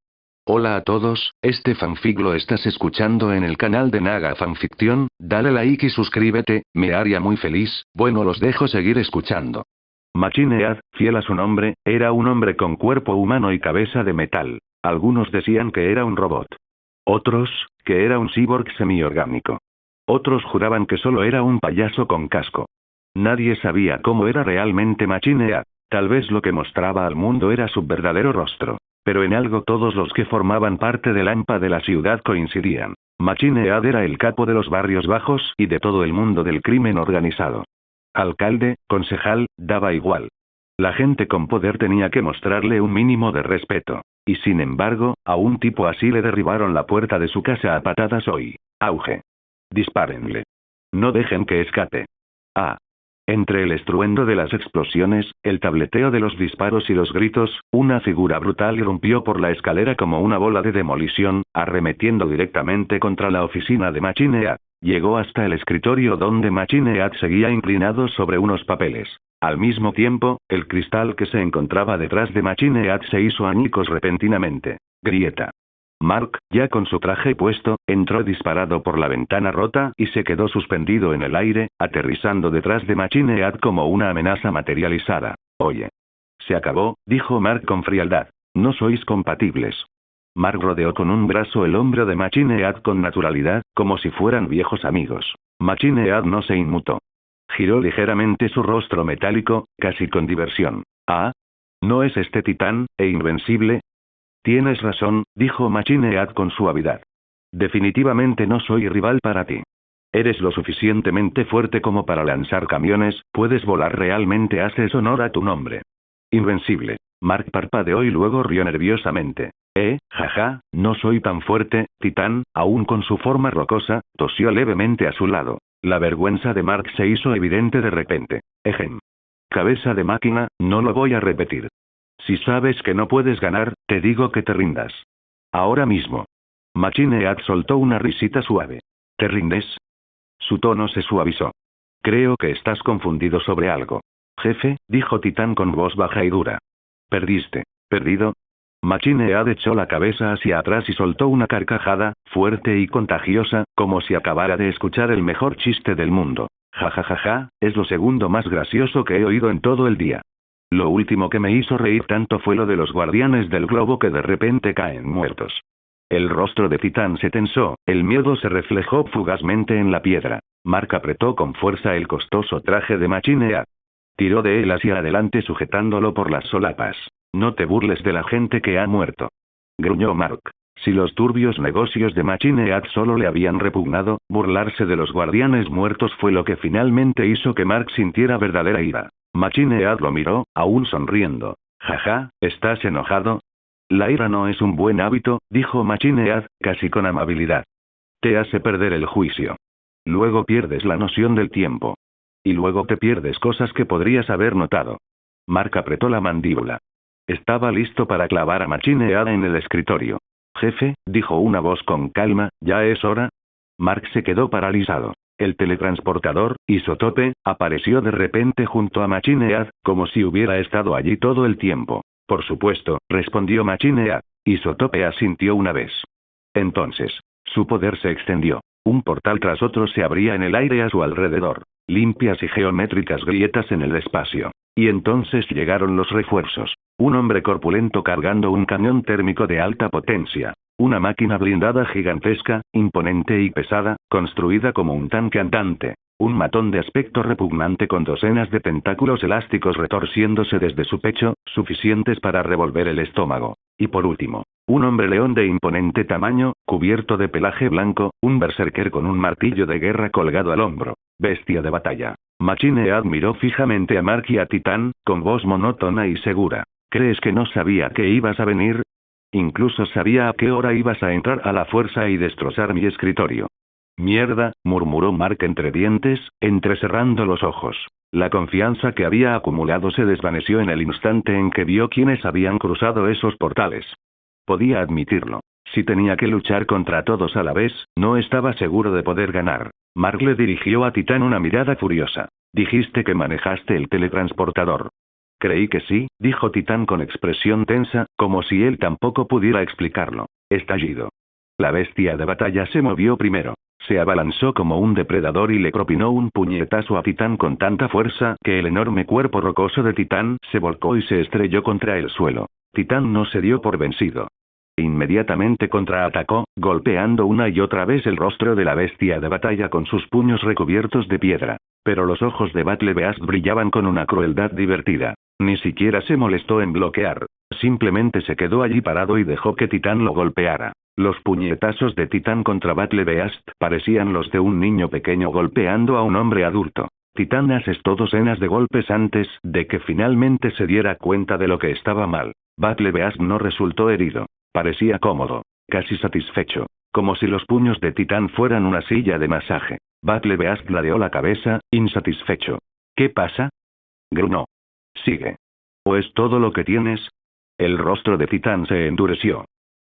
Hola a todos, este fanfic lo estás escuchando en el canal de Naga Fanfiction, dale like y suscríbete, me haría muy feliz, bueno los dejo seguir escuchando. Machine Head, fiel a su nombre, era un hombre con cuerpo humano y cabeza de metal. Algunos decían que era un robot. Otros, que era un cyborg semiorgánico. Otros juraban que solo era un payaso con casco. Nadie sabía cómo era realmente Machine Head. Tal vez lo que mostraba al mundo era su verdadero rostro. Pero en algo todos los que formaban parte del AMPA de la ciudad coincidían. Machine Head era el capo de los barrios bajos y de todo el mundo del crimen organizado. Alcalde, concejal, daba igual. La gente con poder tenía que mostrarle un mínimo de respeto. Y sin embargo, a un tipo así le derribaron la puerta de su casa a patadas hoy. Auge. Dispárenle. No dejen que escape. Ah. Entre el estruendo de las explosiones, el tableteo de los disparos y los gritos, una figura brutal irrumpió por la escalera como una bola de demolición, arremetiendo directamente contra la oficina de Machine Head. Llegó hasta el escritorio donde Machine Head seguía inclinado sobre unos papeles. Al mismo tiempo, el cristal que se encontraba detrás de Machine Head se hizo añicos repentinamente. Grieta. Mark, ya con su traje puesto, entró disparado por la ventana rota y se quedó suspendido en el aire, aterrizando detrás de Machine Head como una amenaza materializada. Oye. Se acabó, dijo Mark con frialdad. No sois compatibles. Mark rodeó con un brazo el hombro de Machine Head con naturalidad, como si fueran viejos amigos. Machine Head no se inmutó. Giró ligeramente su rostro metálico, casi con diversión. Ah. ¿No es este titán, e invencible? Tienes razón, dijo Machine Head con suavidad. Definitivamente no soy rival para ti. Eres lo suficientemente fuerte como para lanzar camiones, puedes volar realmente, haces honor a tu nombre. Invencible. Mark parpadeó y luego rió nerviosamente. Jaja, no soy tan fuerte, titán, aún con su forma rocosa, tosió levemente a su lado. La vergüenza de Mark se hizo evidente de repente. Ejem. Cabeza de máquina, no lo voy a repetir. Si sabes que no puedes ganar, te digo que te rindas. Ahora mismo. Machine Head soltó una risita suave. ¿Te rindes? Su tono se suavizó. Creo que estás confundido sobre algo. Jefe, dijo Titán con voz baja y dura. Perdiste. ¿Perdido? Machine Head echó la cabeza hacia atrás y soltó una carcajada, fuerte y contagiosa, como si acabara de escuchar el mejor chiste del mundo. Ja ja ja ja, es lo segundo más gracioso que he oído en todo el día. Lo último que me hizo reír tanto fue lo de los guardianes del globo que de repente caen muertos. El rostro de Titán se tensó, el miedo se reflejó fugazmente en la piedra. Mark apretó con fuerza el costoso traje de Machine Head. Tiró de él hacia adelante sujetándolo por las solapas. No te burles de la gente que ha muerto. Gruñó Mark. Si los turbios negocios de Machine Head solo le habían repugnado, burlarse de los guardianes muertos fue lo que finalmente hizo que Mark sintiera verdadera ira. Machine Head lo miró, aún sonriendo. Jaja, ¿estás enojado? La ira no es un buen hábito, dijo Machine Head, casi con amabilidad. Te hace perder el juicio. Luego pierdes la noción del tiempo. Y luego te pierdes cosas que podrías haber notado. Mark apretó la mandíbula. Estaba listo para clavar a Machine Head en el escritorio. Jefe, dijo una voz con calma, ¿ya es hora? Mark se quedó paralizado. El teletransportador, Isótope, apareció de repente junto a Machine Head, como si hubiera estado allí todo el tiempo. Por supuesto, respondió Machine Head. Isótope asintió una vez. Entonces, su poder se extendió. Un portal tras otro se abría en el aire a su alrededor. Limpias y geométricas grietas en el espacio. Y entonces llegaron los refuerzos. Un hombre corpulento cargando un cañón térmico de alta potencia. Una máquina blindada gigantesca, imponente y pesada, construida como un tanque andante. Un matón de aspecto repugnante con docenas de tentáculos elásticos retorciéndose desde su pecho, suficientes para revolver el estómago. Y por último, un hombre león de imponente tamaño, cubierto de pelaje blanco, un berserker con un martillo de guerra colgado al hombro. Bestia de batalla. Machine admiró fijamente a Mark y a Titán, con voz monótona y segura. ¿Crees que no sabía que ibas a venir? Incluso sabía a qué hora ibas a entrar a la fuerza y destrozar mi escritorio. Mierda, murmuró Mark entre dientes, entrecerrando los ojos. La confianza que había acumulado se desvaneció en el instante en que vio quiénes habían cruzado esos portales. Podía admitirlo. Si tenía que luchar contra todos a la vez, no estaba seguro de poder ganar. Mark le dirigió a Titán una mirada furiosa. Dijiste que manejaste el teletransportador. Creí que sí, dijo Titán con expresión tensa, como si él tampoco pudiera explicarlo. Estallido. La bestia de batalla se movió primero. Se abalanzó como un depredador y le propinó un puñetazo a Titán con tanta fuerza que el enorme cuerpo rocoso de Titán se volcó y se estrelló contra el suelo. Titán no se dio por vencido. Inmediatamente contraatacó, golpeando una y otra vez el rostro de la bestia de batalla con sus puños recubiertos de piedra. Pero los ojos de Battlebeast brillaban con una crueldad divertida. Ni siquiera se molestó en bloquear. Simplemente se quedó allí parado y dejó que Titán lo golpeara. Los puñetazos de Titán contra Battlebeast parecían los de un niño pequeño golpeando a un hombre adulto. Titán asestó docenas de golpes antes de que finalmente se diera cuenta de lo que estaba mal. Battlebeast no resultó herido. Parecía cómodo, casi satisfecho, como si los puños de Titán fueran una silla de masaje. Battlebeast ladeó la cabeza, insatisfecho. ¿Qué pasa? Gruñó. Sigue. ¿O es todo lo que tienes? El rostro de Titán se endureció.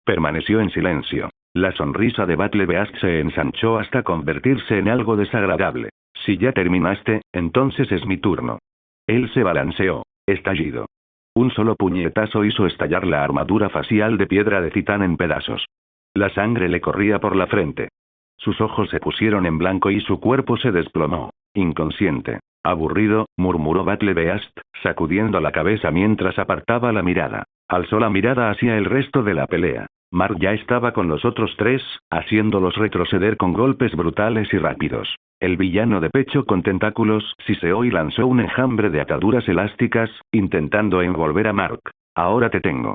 Permaneció en silencio. La sonrisa de Battlebeast se ensanchó hasta convertirse en algo desagradable. Si ya terminaste, entonces es mi turno. Él se balanceó. Estallido. Un solo puñetazo hizo estallar la armadura facial de piedra de Titán en pedazos. La sangre le corría por la frente. Sus ojos se pusieron en blanco y su cuerpo se desplomó. Inconsciente. Aburrido, murmuró Battlebeast, sacudiendo la cabeza mientras apartaba la mirada. Alzó la mirada hacia el resto de la pelea. Mark ya estaba con los otros tres, haciéndolos retroceder con golpes brutales y rápidos. El villano de pecho con tentáculos siseó y lanzó un enjambre de ataduras elásticas, intentando envolver a Mark. Ahora te tengo.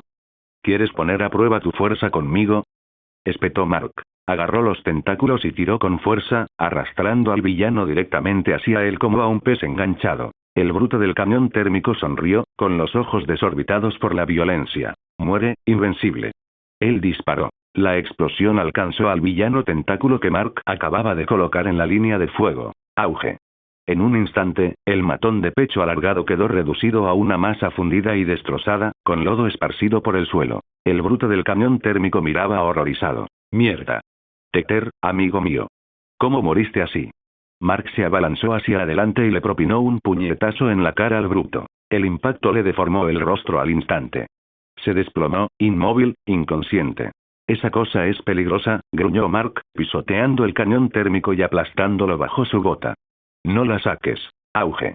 ¿Quieres poner a prueba tu fuerza conmigo? Espetó Mark. Agarró los tentáculos y tiró con fuerza, arrastrando al villano directamente hacia él como a un pez enganchado. El bruto del cañón térmico sonrió, con los ojos desorbitados por la violencia. Muere, invencible. Él disparó. La explosión alcanzó al villano tentáculo que Mark acababa de colocar en la línea de fuego. Auge. En un instante, el matón de pecho alargado quedó reducido a una masa fundida y destrozada, con lodo esparcido por el suelo. El bruto del cañón térmico miraba horrorizado. Mierda. Tecter, amigo mío. ¿Cómo moriste así? Mark se abalanzó hacia adelante y le propinó un puñetazo en la cara al bruto. El impacto le deformó el rostro al instante. Se desplomó, inmóvil, inconsciente. Esa cosa es peligrosa, gruñó Mark, pisoteando el cañón térmico y aplastándolo bajo su bota. No la saques. Auge.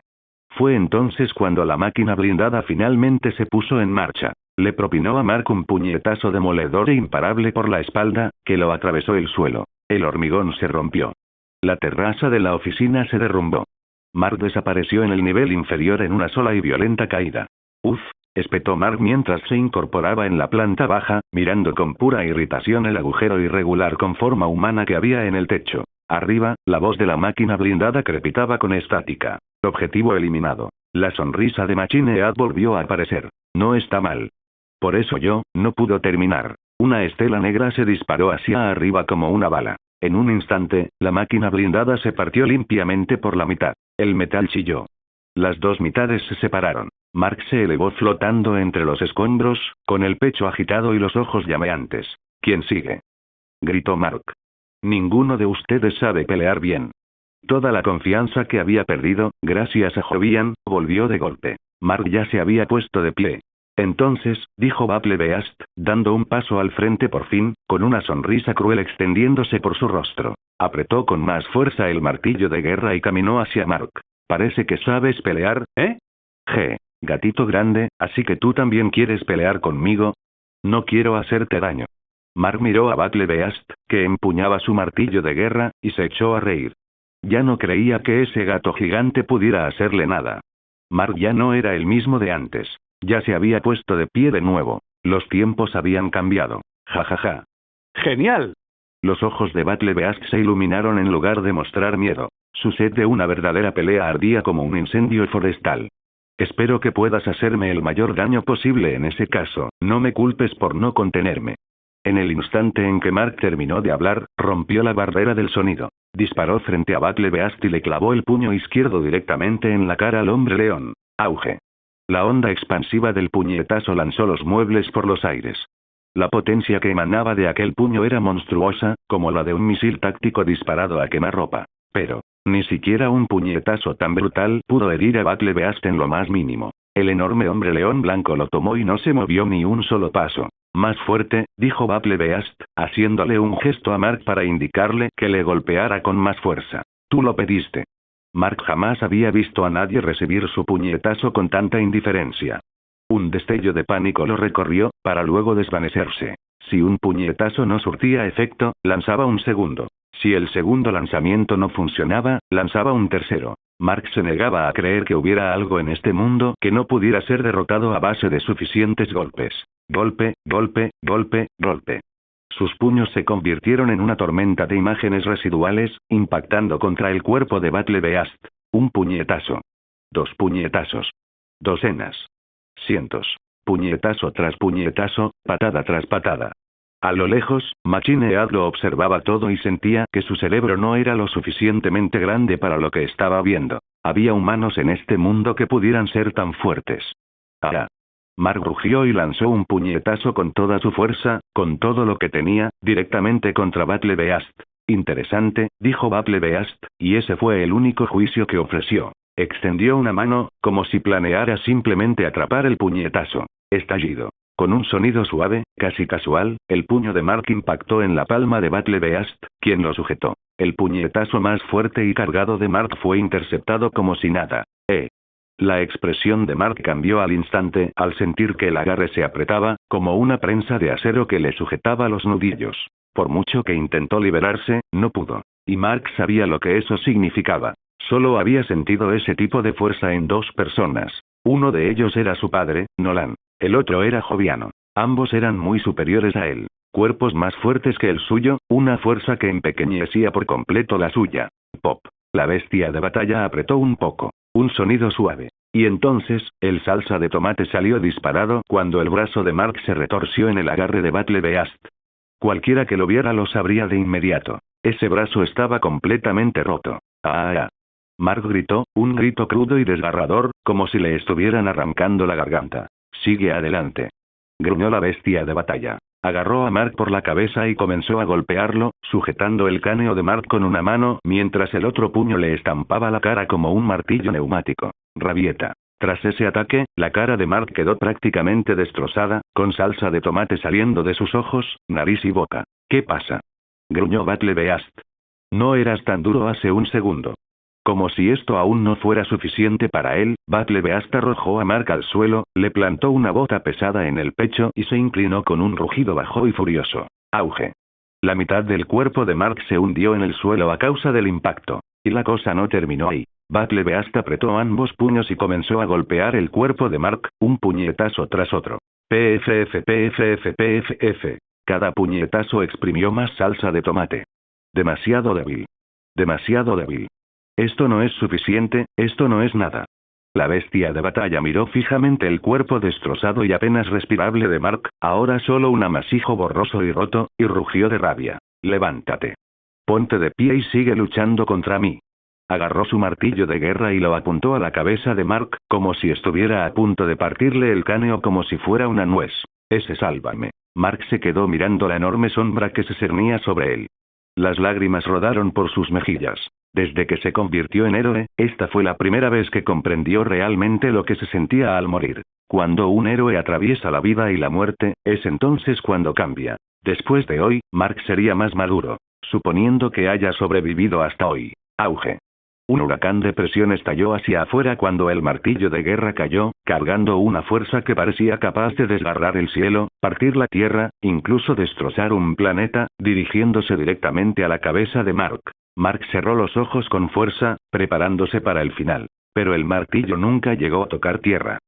Fue entonces cuando la máquina blindada finalmente se puso en marcha. Le propinó a Mark un puñetazo demoledor e imparable por la espalda, que lo atravesó el suelo. El hormigón se rompió. La terraza de la oficina se derrumbó. Mark desapareció en el nivel inferior en una sola y violenta caída. Uf, espetó Mark mientras se incorporaba en la planta baja, mirando con pura irritación el agujero irregular con forma humana que había en el techo. Arriba, la voz de la máquina blindada crepitaba con estática. Objetivo eliminado. La sonrisa de Machine Head volvió a aparecer. No está mal. Por eso no pudo terminar. Una estela negra se disparó hacia arriba como una bala. En un instante, la máquina blindada se partió limpiamente por la mitad. El metal chilló. Las dos mitades se separaron. Mark se elevó flotando entre los escombros, con el pecho agitado y los ojos llameantes. ¿Quién sigue? Gritó Mark. Ninguno de ustedes sabe pelear bien. Toda la confianza que había perdido, gracias a Jovian, volvió de golpe. Mark ya se había puesto de pie. Entonces, dijo Battlebeast, dando un paso al frente por fin, con una sonrisa cruel extendiéndose por su rostro. Apretó con más fuerza el martillo de guerra y caminó hacia Mark. Parece que sabes pelear, ¿eh? Gatito grande, ¿así que tú también quieres pelear conmigo? No quiero hacerte daño. Mark miró a Battle Beast, que empuñaba su martillo de guerra, y se echó a reír. Ya no creía que ese gato gigante pudiera hacerle nada. Mark ya no era el mismo de antes. Ya se había puesto de pie de nuevo. Los tiempos habían cambiado. Ja ja ja. ¡Genial! Los ojos de Battle Beast se iluminaron en lugar de mostrar miedo. Su sed de una verdadera pelea ardía como un incendio forestal. Espero que puedas hacerme el mayor daño posible en ese caso, no me culpes por no contenerme. En el instante en que Mark terminó de hablar, rompió la barrera del sonido. Disparó frente a Battle Beast y le clavó el puño izquierdo directamente en la cara al hombre león. Auge. La onda expansiva del puñetazo lanzó los muebles por los aires. La potencia que emanaba de aquel puño era monstruosa, como la de un misil táctico disparado a quemarropa. Pero, ni siquiera un puñetazo tan brutal pudo herir a Battle Beast en lo más mínimo. El enorme hombre león blanco lo tomó y no se movió ni un solo paso. Más fuerte, dijo Battle Beast, haciéndole un gesto a Mark para indicarle que le golpeara con más fuerza. Tú lo pediste. Mark jamás había visto a nadie recibir su puñetazo con tanta indiferencia. Un destello de pánico lo recorrió, para luego desvanecerse. Si un puñetazo no surtía efecto, lanzaba un segundo. Si el segundo lanzamiento no funcionaba, lanzaba un tercero. Mark se negaba a creer que hubiera algo en este mundo que no pudiera ser derrotado a base de suficientes golpes. Golpe, golpe, golpe, golpe. Sus puños se convirtieron en una tormenta de imágenes residuales, impactando contra el cuerpo de Battle Beast. Un puñetazo. 2 puñetazos. Docenas. Cientos. Puñetazo tras puñetazo, patada tras patada. A lo lejos, Machine Head lo observaba todo y sentía que su cerebro no era lo suficientemente grande para lo que estaba viendo. Había humanos en este mundo que pudieran ser tan fuertes. ¡Ah! Mark rugió y lanzó un puñetazo con toda su fuerza, con todo lo que tenía, directamente contra Battle Beast. Interesante, dijo Battle Beast, y ese fue el único juicio que ofreció. Extendió una mano, como si planeara simplemente atrapar el puñetazo. Estallido. Con un sonido suave, casi casual, el puño de Mark impactó en la palma de Battle Beast, quien lo sujetó. El puñetazo más fuerte y cargado de Mark fue interceptado como si nada. La expresión de Mark cambió al instante, al sentir que el agarre se apretaba, como una prensa de acero que le sujetaba los nudillos. Por mucho que intentó liberarse, no pudo. Y Mark sabía lo que eso significaba. Solo había sentido ese tipo de fuerza en 2 personas. Uno de ellos era su padre, Nolan. El otro era Joviano. Ambos eran muy superiores a él. Cuerpos más fuertes que el suyo, una fuerza que empequeñecía por completo la suya. Pop. La bestia de batalla apretó un poco. Un sonido suave. Y entonces, el salsa de tomate salió disparado cuando el brazo de Mark se retorció en el agarre de Battle Beast. Cualquiera que lo viera lo sabría de inmediato. Ese brazo estaba completamente roto. ¡Ah! Mark gritó, un grito crudo y desgarrador, como si le estuvieran arrancando la garganta. Sigue adelante. Gruñó la bestia de batalla. Agarró a Mark por la cabeza y comenzó a golpearlo, sujetando el cráneo de Mark con una mano mientras el otro puño le estampaba la cara como un martillo neumático. Rabieta. Tras ese ataque, la cara de Mark quedó prácticamente destrozada, con salsa de tomate saliendo de sus ojos, nariz y boca. ¿Qué pasa? Gruñó Battle Beast. No eras tan duro hace un segundo. Como si esto aún no fuera suficiente para él, Battle Beast arrojó a Mark al suelo, le plantó una bota pesada en el pecho y se inclinó con un rugido bajo y furioso. Auge. La mitad del cuerpo de Mark se hundió en el suelo a causa del impacto. Y la cosa no terminó ahí. Battle Beast apretó ambos puños y comenzó a golpear el cuerpo de Mark, un puñetazo tras otro. PFF, PFF, PFF. Cada puñetazo exprimió más salsa de tomate. Demasiado débil. Demasiado débil. Esto no es suficiente, esto no es nada. La bestia de batalla miró fijamente el cuerpo destrozado y apenas respirable de Mark, ahora solo un amasijo borroso y roto, y rugió de rabia. Levántate. Ponte de pie y sigue luchando contra mí. Agarró su martillo de guerra y lo apuntó a la cabeza de Mark, como si estuviera a punto de partirle el cráneo como si fuera una nuez. Sálvame. Mark se quedó mirando la enorme sombra que se cernía sobre él. Las lágrimas rodaron por sus mejillas. Desde que se convirtió en héroe, esta fue la primera vez que comprendió realmente lo que se sentía al morir. Cuando un héroe atraviesa la vida y la muerte, es entonces cuando cambia. Después de hoy, Mark sería más maduro. Suponiendo que haya sobrevivido hasta hoy. Auge. Un huracán de presión estalló hacia afuera cuando el martillo de guerra cayó, cargando una fuerza que parecía capaz de desgarrar el cielo, partir la tierra, incluso destrozar un planeta, dirigiéndose directamente a la cabeza de Mark. Mark cerró los ojos con fuerza, preparándose para el final. Pero el martillo nunca llegó a tocar tierra.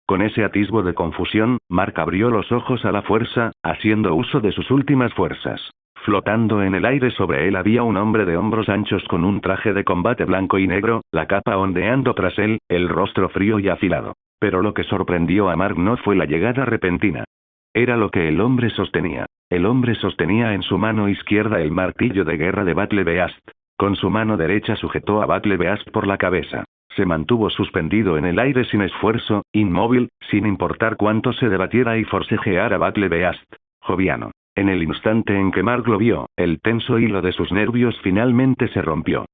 Con ese atisbo de confusión, Mark abrió los ojos a la fuerza, haciendo uso de sus últimas fuerzas. Flotando en el aire sobre él había un hombre de hombros anchos con un traje de combate blanco y negro, la capa ondeando tras él, el rostro frío y afilado. Pero lo que sorprendió a Mark no fue la llegada repentina. Era lo que el hombre sostenía. El hombre sostenía en su mano izquierda el martillo de guerra de Battle Beast. Con su mano derecha sujetó a Battle Beast por la cabeza. Se mantuvo suspendido en el aire sin esfuerzo, inmóvil, sin importar cuánto se debatiera y forcejeara Battle Beast. Joviano. En el instante en que Mark lo vio, el tenso hilo de sus nervios finalmente se rompió.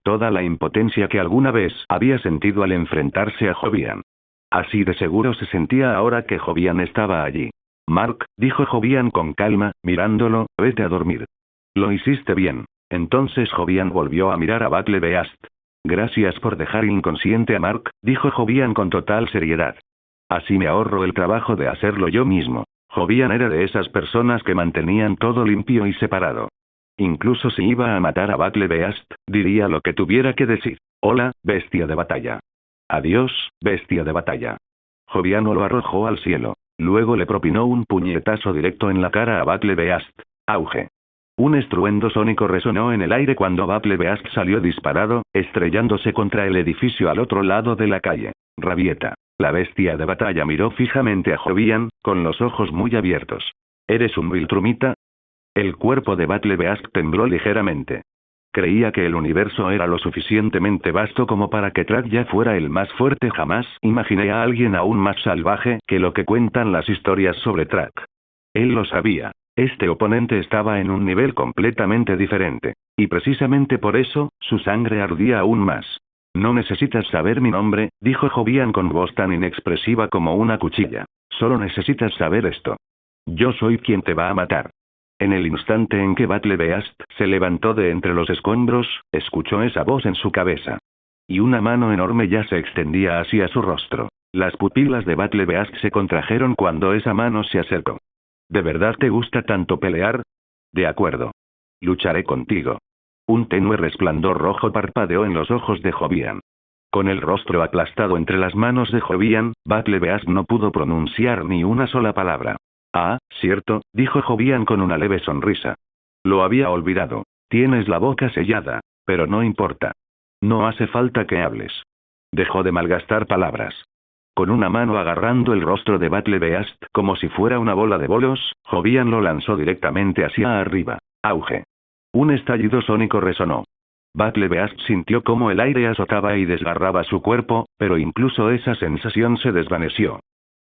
Toda la impotencia que alguna vez había sentido al enfrentarse a Jovian. Así de seguro se sentía ahora que Jovian estaba allí. Mark, dijo Jovian con calma, mirándolo, vete a dormir. Lo hiciste bien. Entonces Jovian volvió a mirar a Battle Beast. Gracias por dejar inconsciente a Mark, dijo Jovian con total seriedad. Así me ahorro el trabajo de hacerlo yo mismo. Jovian era de esas personas que mantenían todo limpio y separado. Incluso si iba a matar a Battle Beast, diría lo que tuviera que decir. Hola, bestia de batalla. Adiós, bestia de batalla. Joviano lo arrojó al cielo. Luego le propinó un puñetazo directo en la cara a Battle Beast. Auge. Un estruendo sónico resonó en el aire cuando Battle Beast salió disparado, estrellándose contra el edificio al otro lado de la calle. Rabieta. La bestia de batalla miró fijamente a Jovian, con los ojos muy abiertos. ¿Eres un Viltrumita? El cuerpo de Battle Beast tembló ligeramente. Creía que el universo era lo suficientemente vasto como para que Track fuera el más fuerte. Jamás imaginé a alguien aún más salvaje que lo que cuentan las historias sobre Track. Él lo sabía. Este oponente estaba en un nivel completamente diferente. Y precisamente por eso, su sangre ardía aún más. No necesitas saber mi nombre, dijo Jovian con voz tan inexpresiva como una cuchilla. Solo necesitas saber esto. Yo soy quien te va a matar. En el instante en que Battle Beast se levantó de entre los escombros, escuchó esa voz en su cabeza. Y una mano enorme ya se extendía hacia su rostro. Las pupilas de Battle Beast se contrajeron cuando esa mano se acercó. ¿De verdad te gusta tanto pelear? De acuerdo. Lucharé contigo. Un tenue resplandor rojo parpadeó en los ojos de Jovian. Con el rostro aplastado entre las manos de Jovian, Battle Beast no pudo pronunciar ni una sola palabra. Ah, cierto, dijo Jovian con una leve sonrisa. Lo había olvidado. Tienes la boca sellada, pero no importa. No hace falta que hables. Dejó de malgastar palabras. Con una mano agarrando el rostro de Battle Beast como si fuera una bola de bolos, Jovian lo lanzó directamente hacia arriba. Auge. Un estallido sónico resonó. Battle Beast sintió cómo el aire azotaba y desgarraba su cuerpo, pero incluso esa sensación se desvaneció.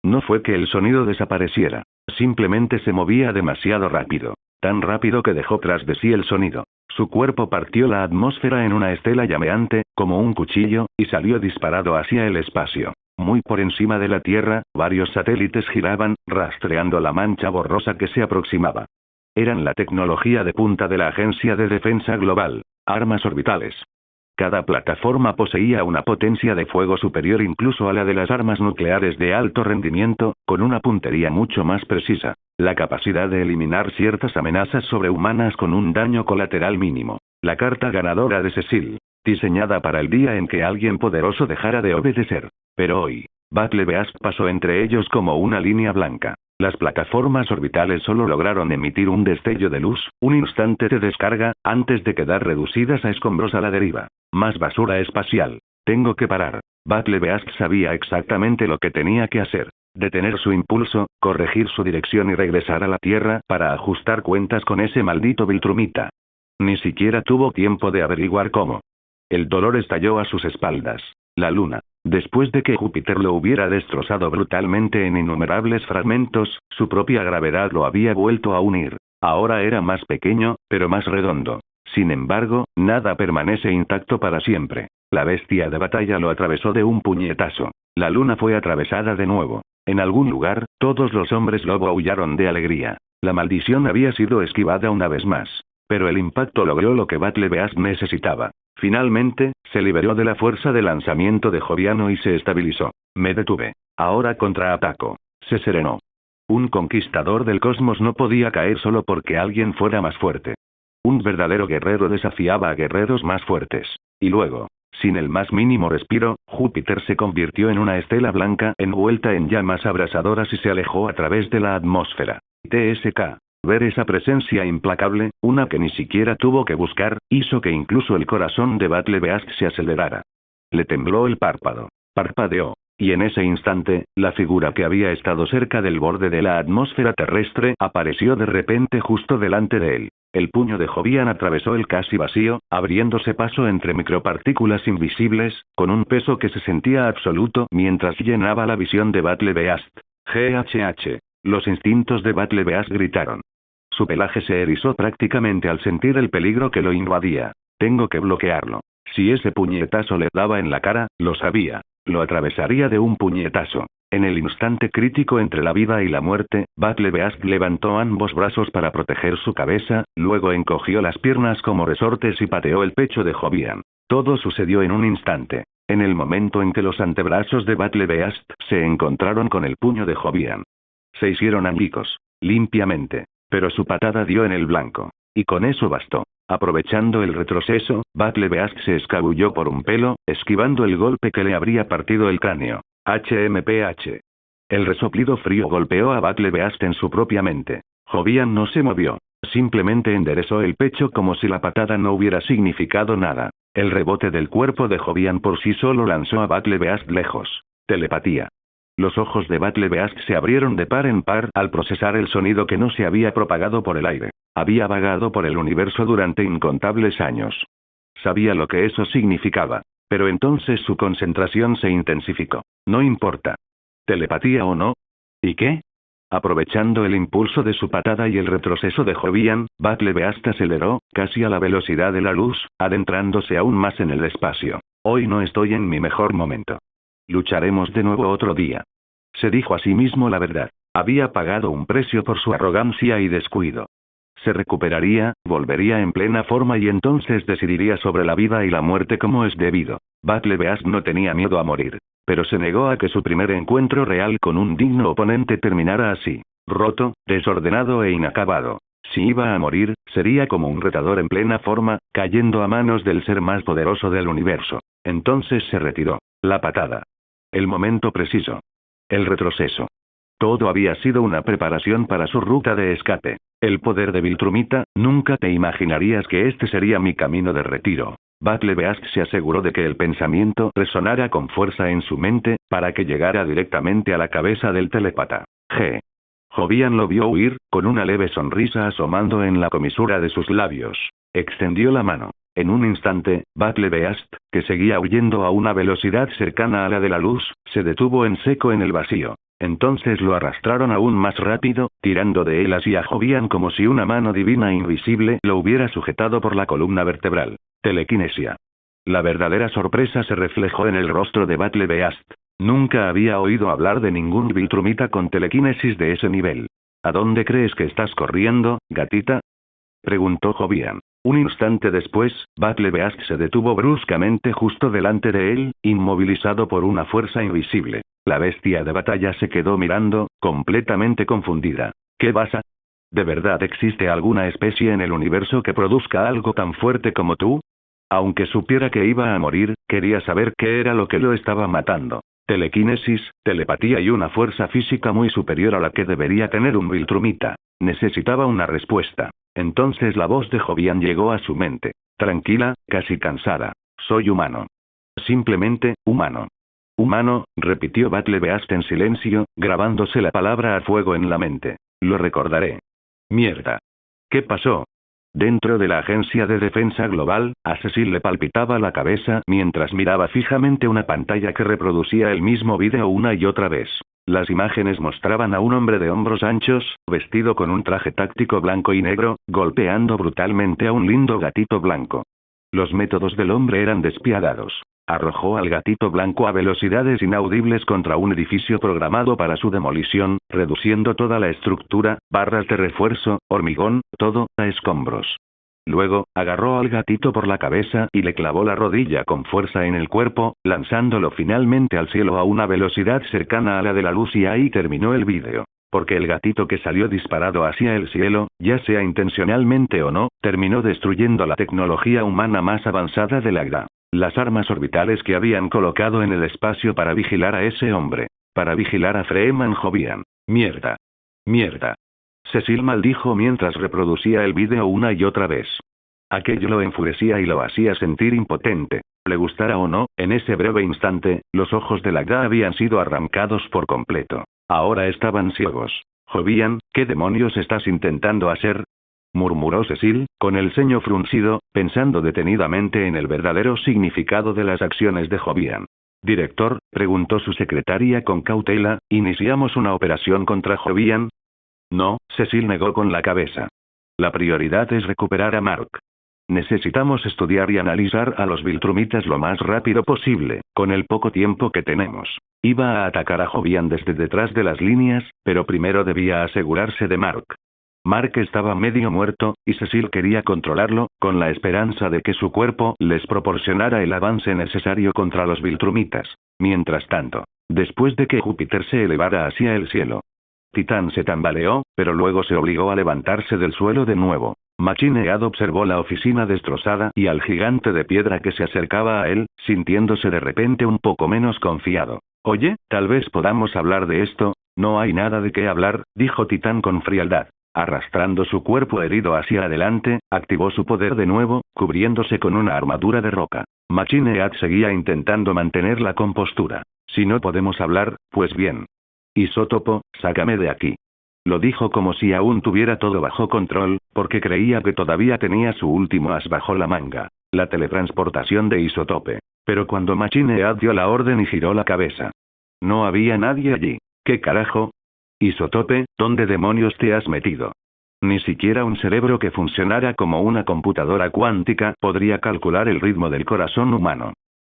No fue que el sonido desapareciera, simplemente se movía demasiado rápido. Tan rápido que dejó tras de sí el sonido. Su cuerpo partió la atmósfera en una estela llameante, como un cuchillo, y salió disparado hacia el espacio. Muy por encima de la Tierra, varios satélites giraban, rastreando la mancha borrosa que se aproximaba. Eran la tecnología de punta de la Agencia de Defensa Global, armas orbitales. Cada plataforma poseía una potencia de fuego superior incluso a la de las armas nucleares de alto rendimiento, con una puntería mucho más precisa, la capacidad de eliminar ciertas amenazas sobrehumanas con un daño colateral mínimo. La carta ganadora de Cecil, diseñada para el día en que alguien poderoso dejara de obedecer. Pero hoy, Battle Beast pasó entre ellos como una línea blanca. Las plataformas orbitales solo lograron emitir un destello de luz, un instante de descarga, antes de quedar reducidas a escombros a la deriva. Más basura espacial. Tengo que parar. Battle Beast sabía exactamente lo que tenía que hacer. Detener su impulso, corregir su dirección y regresar a la Tierra para ajustar cuentas con ese maldito Viltrumita. Ni siquiera tuvo tiempo de averiguar cómo. El dolor estalló a sus espaldas. La luna. Después de que Júpiter lo hubiera destrozado brutalmente en innumerables fragmentos, su propia gravedad lo había vuelto a unir. Ahora era más pequeño, pero más redondo. Sin embargo, nada permanece intacto para siempre. La bestia de batalla lo atravesó de un puñetazo. La luna fue atravesada de nuevo. En algún lugar, todos los hombres lobo aullaron de alegría. La maldición había sido esquivada una vez más. Pero el impacto logró lo que Battle Beast necesitaba. Finalmente, se liberó de la fuerza de lanzamiento de Joviano y se estabilizó. Me detuve. Ahora contraataco. Se serenó. Un conquistador del cosmos no podía caer solo porque alguien fuera más fuerte. Un verdadero guerrero desafiaba a guerreros más fuertes. Y luego, sin el más mínimo respiro, Júpiter se convirtió en una estela blanca envuelta en llamas abrasadoras y se alejó a través de la atmósfera. TSK. Ver esa presencia implacable, una que ni siquiera tuvo que buscar, hizo que incluso el corazón de Battlebeast se acelerara. Le tembló el párpado. Parpadeó. Y en ese instante, la figura que había estado cerca del borde de la atmósfera terrestre apareció de repente justo delante de él. El puño de Jovian atravesó el casi vacío, abriéndose paso entre micropartículas invisibles, con un peso que se sentía absoluto mientras llenaba la visión de Battlebeast. GHH. Los instintos de Battlebeast gritaron. Su pelaje se erizó prácticamente al sentir el peligro que lo invadía. Tengo que bloquearlo. Si ese puñetazo le daba en la cara, lo sabía. Lo atravesaría de un puñetazo. En el instante crítico entre la vida y la muerte, Battlebeast levantó ambos brazos para proteger su cabeza, luego encogió las piernas como resortes y pateó el pecho de Jovian. Todo sucedió en un instante. En el momento en que los antebrazos de Battlebeast se encontraron con el puño de Jovian. Se hicieron amigos. Limpiamente. Pero su patada dio en el blanco. Y con eso bastó. Aprovechando el retroceso, Battlebeast se escabulló por un pelo, esquivando el golpe que le habría partido el cráneo. HMPH. El resoplido frío golpeó a Battlebeast en su propia mente. Jovian no se movió. Simplemente enderezó el pecho como si la patada no hubiera significado nada. El rebote del cuerpo de Jovian por sí solo lanzó a Battlebeast lejos. Telepatía. Los ojos de Battlebeast se abrieron de par en par al procesar el sonido que no se había propagado por el aire. Había vagado por el universo durante incontables años. Sabía lo que eso significaba. Pero entonces su concentración se intensificó. No importa. ¿Telepatía o no? ¿Y qué? Aprovechando el impulso de su patada y el retroceso de Jovian, Battlebeast aceleró, casi a la velocidad de la luz, adentrándose aún más en el espacio. Hoy no estoy en mi mejor momento. Lucharemos de nuevo otro día. Se dijo a sí mismo la verdad. Había pagado un precio por su arrogancia y descuido. Se recuperaría, volvería en plena forma y entonces decidiría sobre la vida y la muerte como es debido. Battlebeast no tenía miedo a morir. Pero se negó a que su primer encuentro real con un digno oponente terminara así. Roto, desordenado e inacabado. Si iba a morir, sería como un retador en plena forma, cayendo a manos del ser más poderoso del universo. Entonces se retiró. La patada. El momento preciso. El retroceso. Todo había sido una preparación para su ruta de escape. El poder de Viltrumita, nunca te imaginarías que este sería mi camino de retiro. Battlebeast se aseguró de que el pensamiento resonara con fuerza en su mente, para que llegara directamente a la cabeza del telépata. Jovian lo vio huir, con una leve sonrisa asomando en la comisura de sus labios. Extendió la mano. En un instante, Battlebeast, que seguía huyendo a una velocidad cercana a la de la luz, se detuvo en seco en el vacío. Entonces lo arrastraron aún más rápido, tirando de él hacia Jovian como si una mano divina invisible lo hubiera sujetado por la columna vertebral. Telequinesia. La verdadera sorpresa se reflejó en el rostro de Battlebeast. Nunca había oído hablar de ningún Viltrumita con telequinesis de ese nivel. ¿A dónde crees que estás corriendo, gatita? Preguntó Jovian. Un instante después, Battlebeast se detuvo bruscamente justo delante de él, inmovilizado por una fuerza invisible. La bestia de batalla se quedó mirando, completamente confundida. ¿Qué pasa? ¿De verdad existe alguna especie en el universo que produzca algo tan fuerte como tú? Aunque supiera que iba a morir, quería saber qué era lo que lo estaba matando. Telequinesis, telepatía y una fuerza física muy superior a la que debería tener un Viltrumita. Necesitaba una respuesta. Entonces la voz de Jovian llegó a su mente. Tranquila, casi cansada. Soy humano. Simplemente, humano. Humano, repitió Battlebeast en silencio, grabándose la palabra a fuego en la mente. Lo recordaré. Mierda. ¿Qué pasó? Dentro de la Agencia de Defensa Global, a Cecil le palpitaba la cabeza mientras miraba fijamente una pantalla que reproducía el mismo vídeo una y otra vez. Las imágenes mostraban a un hombre de hombros anchos, vestido con un traje táctico blanco y negro, golpeando brutalmente a un lindo gatito blanco. Los métodos del hombre eran despiadados. Arrojó al gatito blanco a velocidades inaudibles contra un edificio programado para su demolición, reduciendo toda la estructura, barras de refuerzo, hormigón, todo, a escombros. Luego, agarró al gatito por la cabeza y le clavó la rodilla con fuerza en el cuerpo, lanzándolo finalmente al cielo a una velocidad cercana a la de la luz y ahí terminó el vídeo. Porque el gatito que salió disparado hacia el cielo, ya sea intencionalmente o no, terminó destruyendo la tecnología humana más avanzada de la GDA. Las armas orbitales que habían colocado en el espacio para vigilar a ese hombre. Para vigilar a Freeman Jovian. Mierda. Mierda. Cecil maldijo mientras reproducía el vídeo una y otra vez. Aquello lo enfurecía y lo hacía sentir impotente. Le gustara o no, en ese breve instante, los ojos de la GDA habían sido arrancados por completo. Ahora estaban ciegos. Jovian, ¿qué demonios estás intentando hacer? Murmuró Cecil, con el ceño fruncido, pensando detenidamente en el verdadero significado de las acciones de Jovian. Director, preguntó su secretaria con cautela, ¿iniciamos una operación contra Jovian? No, Cecil negó con la cabeza. La prioridad es recuperar a Mark. Necesitamos estudiar y analizar a los Viltrumitas lo más rápido posible, con el poco tiempo que tenemos. Iba a atacar a Jovian desde detrás de las líneas, pero primero debía asegurarse de Mark. Mark estaba medio muerto, y Cecil quería controlarlo, con la esperanza de que su cuerpo les proporcionara el avance necesario contra los Viltrumitas. Mientras tanto, después de que Júpiter se elevara hacia el cielo, Titán se tambaleó, pero luego se obligó a levantarse del suelo de nuevo. Machine Head observó la oficina destrozada y al gigante de piedra que se acercaba a él, sintiéndose de repente un poco menos confiado. Oye, tal vez podamos hablar de esto. No hay nada de qué hablar, dijo Titán con frialdad. Arrastrando su cuerpo herido hacia adelante, activó su poder de nuevo, cubriéndose con una armadura de roca. Machine Head seguía intentando mantener la compostura. Si no podemos hablar, pues bien. Isótopo, sácame de aquí. Lo dijo como si aún tuviera todo bajo control, porque creía que todavía tenía su último as bajo la manga, la teletransportación de Isótope. Pero cuando Machine Head dio la orden y giró la cabeza, no había nadie allí. ¿Qué carajo? Isótope, ¿dónde demonios te has metido? Ni siquiera un cerebro que funcionara como una computadora cuántica podría calcular el ritmo del corazón humano.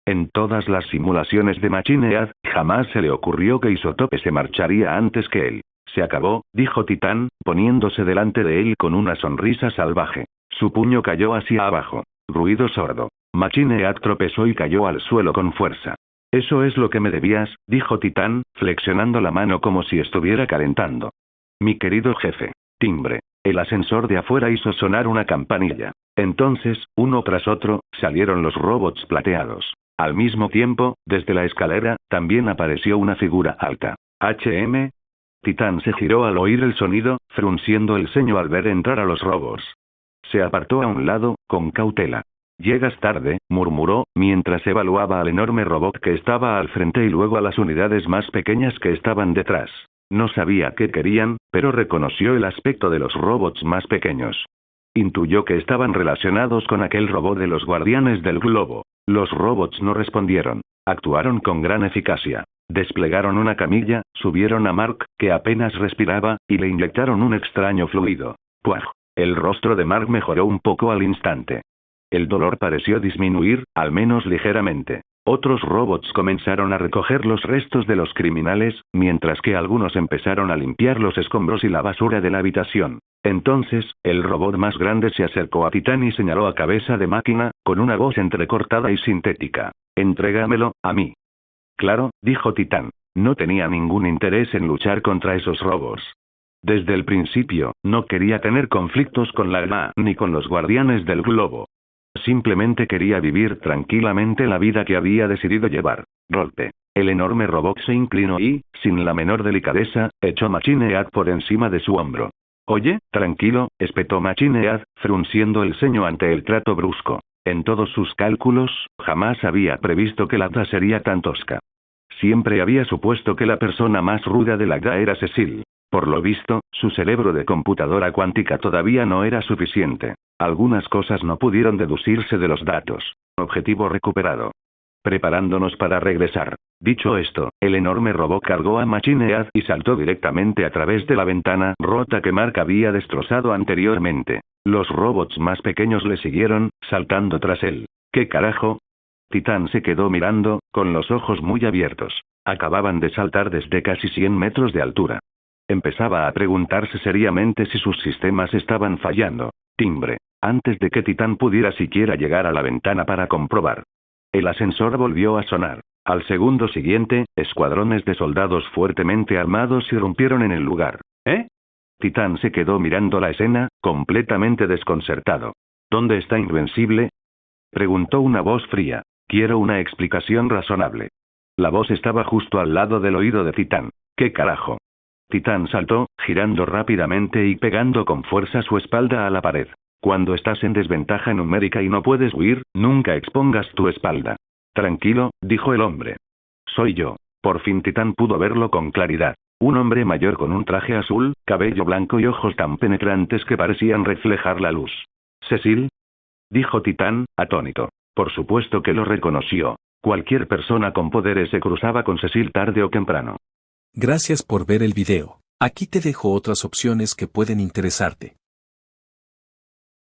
En todas las simulaciones de Machine Head, jamás se le ocurrió que Isótope se marcharía antes que él. Se acabó, dijo Titán, poniéndose delante de él con una sonrisa salvaje. Su puño cayó hacia abajo. Ruido sordo. Machine Head tropezó y cayó al suelo con fuerza. Eso es lo que me debías, dijo Titán, flexionando la mano como si estuviera calentando. Mi querido jefe. Timbre. El ascensor de afuera hizo sonar una campanilla. Entonces, uno tras otro, salieron los robots plateados. Al mismo tiempo, desde la escalera, también apareció una figura alta. HM. Titán se giró al oír el sonido, frunciendo el ceño al ver entrar a los robots. Se apartó a un lado, con cautela. Llegas tarde, murmuró, mientras evaluaba al enorme robot que estaba al frente y luego a las unidades más pequeñas que estaban detrás. No sabía qué querían, pero reconoció el aspecto de los robots más pequeños. Intuyó que estaban relacionados con aquel robot de los guardianes del globo. Los robots no respondieron. Actuaron con gran eficacia. Desplegaron una camilla, subieron a Mark, que apenas respiraba, y le inyectaron un extraño fluido. ¡Puaj! El rostro de Mark mejoró un poco al instante. El dolor pareció disminuir, al menos ligeramente. Otros robots comenzaron a recoger los restos de los criminales, mientras que algunos empezaron a limpiar los escombros y la basura de la habitación. Entonces, el robot más grande se acercó a Titán y señaló a Cabeza de Máquina, con una voz entrecortada y sintética. «Entrégamelo, a mí». «Claro», dijo Titán. No tenía ningún interés en luchar contra esos robots. Desde el principio, no quería tener conflictos con la GMA ni con los guardianes del globo. Simplemente quería vivir tranquilamente la vida que había decidido llevar. Golpe. El enorme robot se inclinó y, sin la menor delicadeza, echó Machine Head por encima de su hombro. «Oye, tranquilo», espetó Machine Head, frunciendo el ceño ante el trato brusco. En todos sus cálculos, jamás había previsto que la GDA sería tan tosca. Siempre había supuesto que la persona más ruda de la GDA era Cecil. Por lo visto, su cerebro de computadora cuántica todavía no era suficiente. Algunas cosas no pudieron deducirse de los datos. Objetivo recuperado. Preparándonos para regresar. Dicho esto, el enorme robot cargó a Machine Head y saltó directamente a través de la ventana rota que Mark había destrozado anteriormente. Los robots más pequeños le siguieron, saltando tras él. ¿Qué carajo? Titán se quedó mirando, con los ojos muy abiertos. Acababan de saltar desde casi 100 metros de altura. Empezaba a preguntarse seriamente si sus sistemas estaban fallando. Timbre. antes de que Titán pudiera siquiera llegar a la ventana para comprobar. El ascensor volvió a sonar. Al segundo siguiente, escuadrones de soldados fuertemente armados irrumpieron en el lugar. ¿Eh? Titán se quedó mirando la escena, completamente desconcertado. ¿Dónde está Invencible? Preguntó una voz fría. Quiero una explicación razonable. La voz estaba justo al lado del oído de Titán. ¿Qué carajo? Titán saltó, girando rápidamente y pegando con fuerza su espalda a la pared. Cuando estás en desventaja numérica y no puedes huir, nunca expongas tu espalda. Tranquilo, dijo el hombre. Soy yo. Por fin Titán pudo verlo con claridad. Un hombre mayor con un traje azul, cabello blanco y ojos tan penetrantes que parecían reflejar la luz. ¿Cecil? Dijo Titán, atónito. Por supuesto que lo reconoció. Cualquier persona con poderes se cruzaba con Cecil tarde o temprano. Gracias por ver el video. Aquí te dejo otras opciones que pueden interesarte.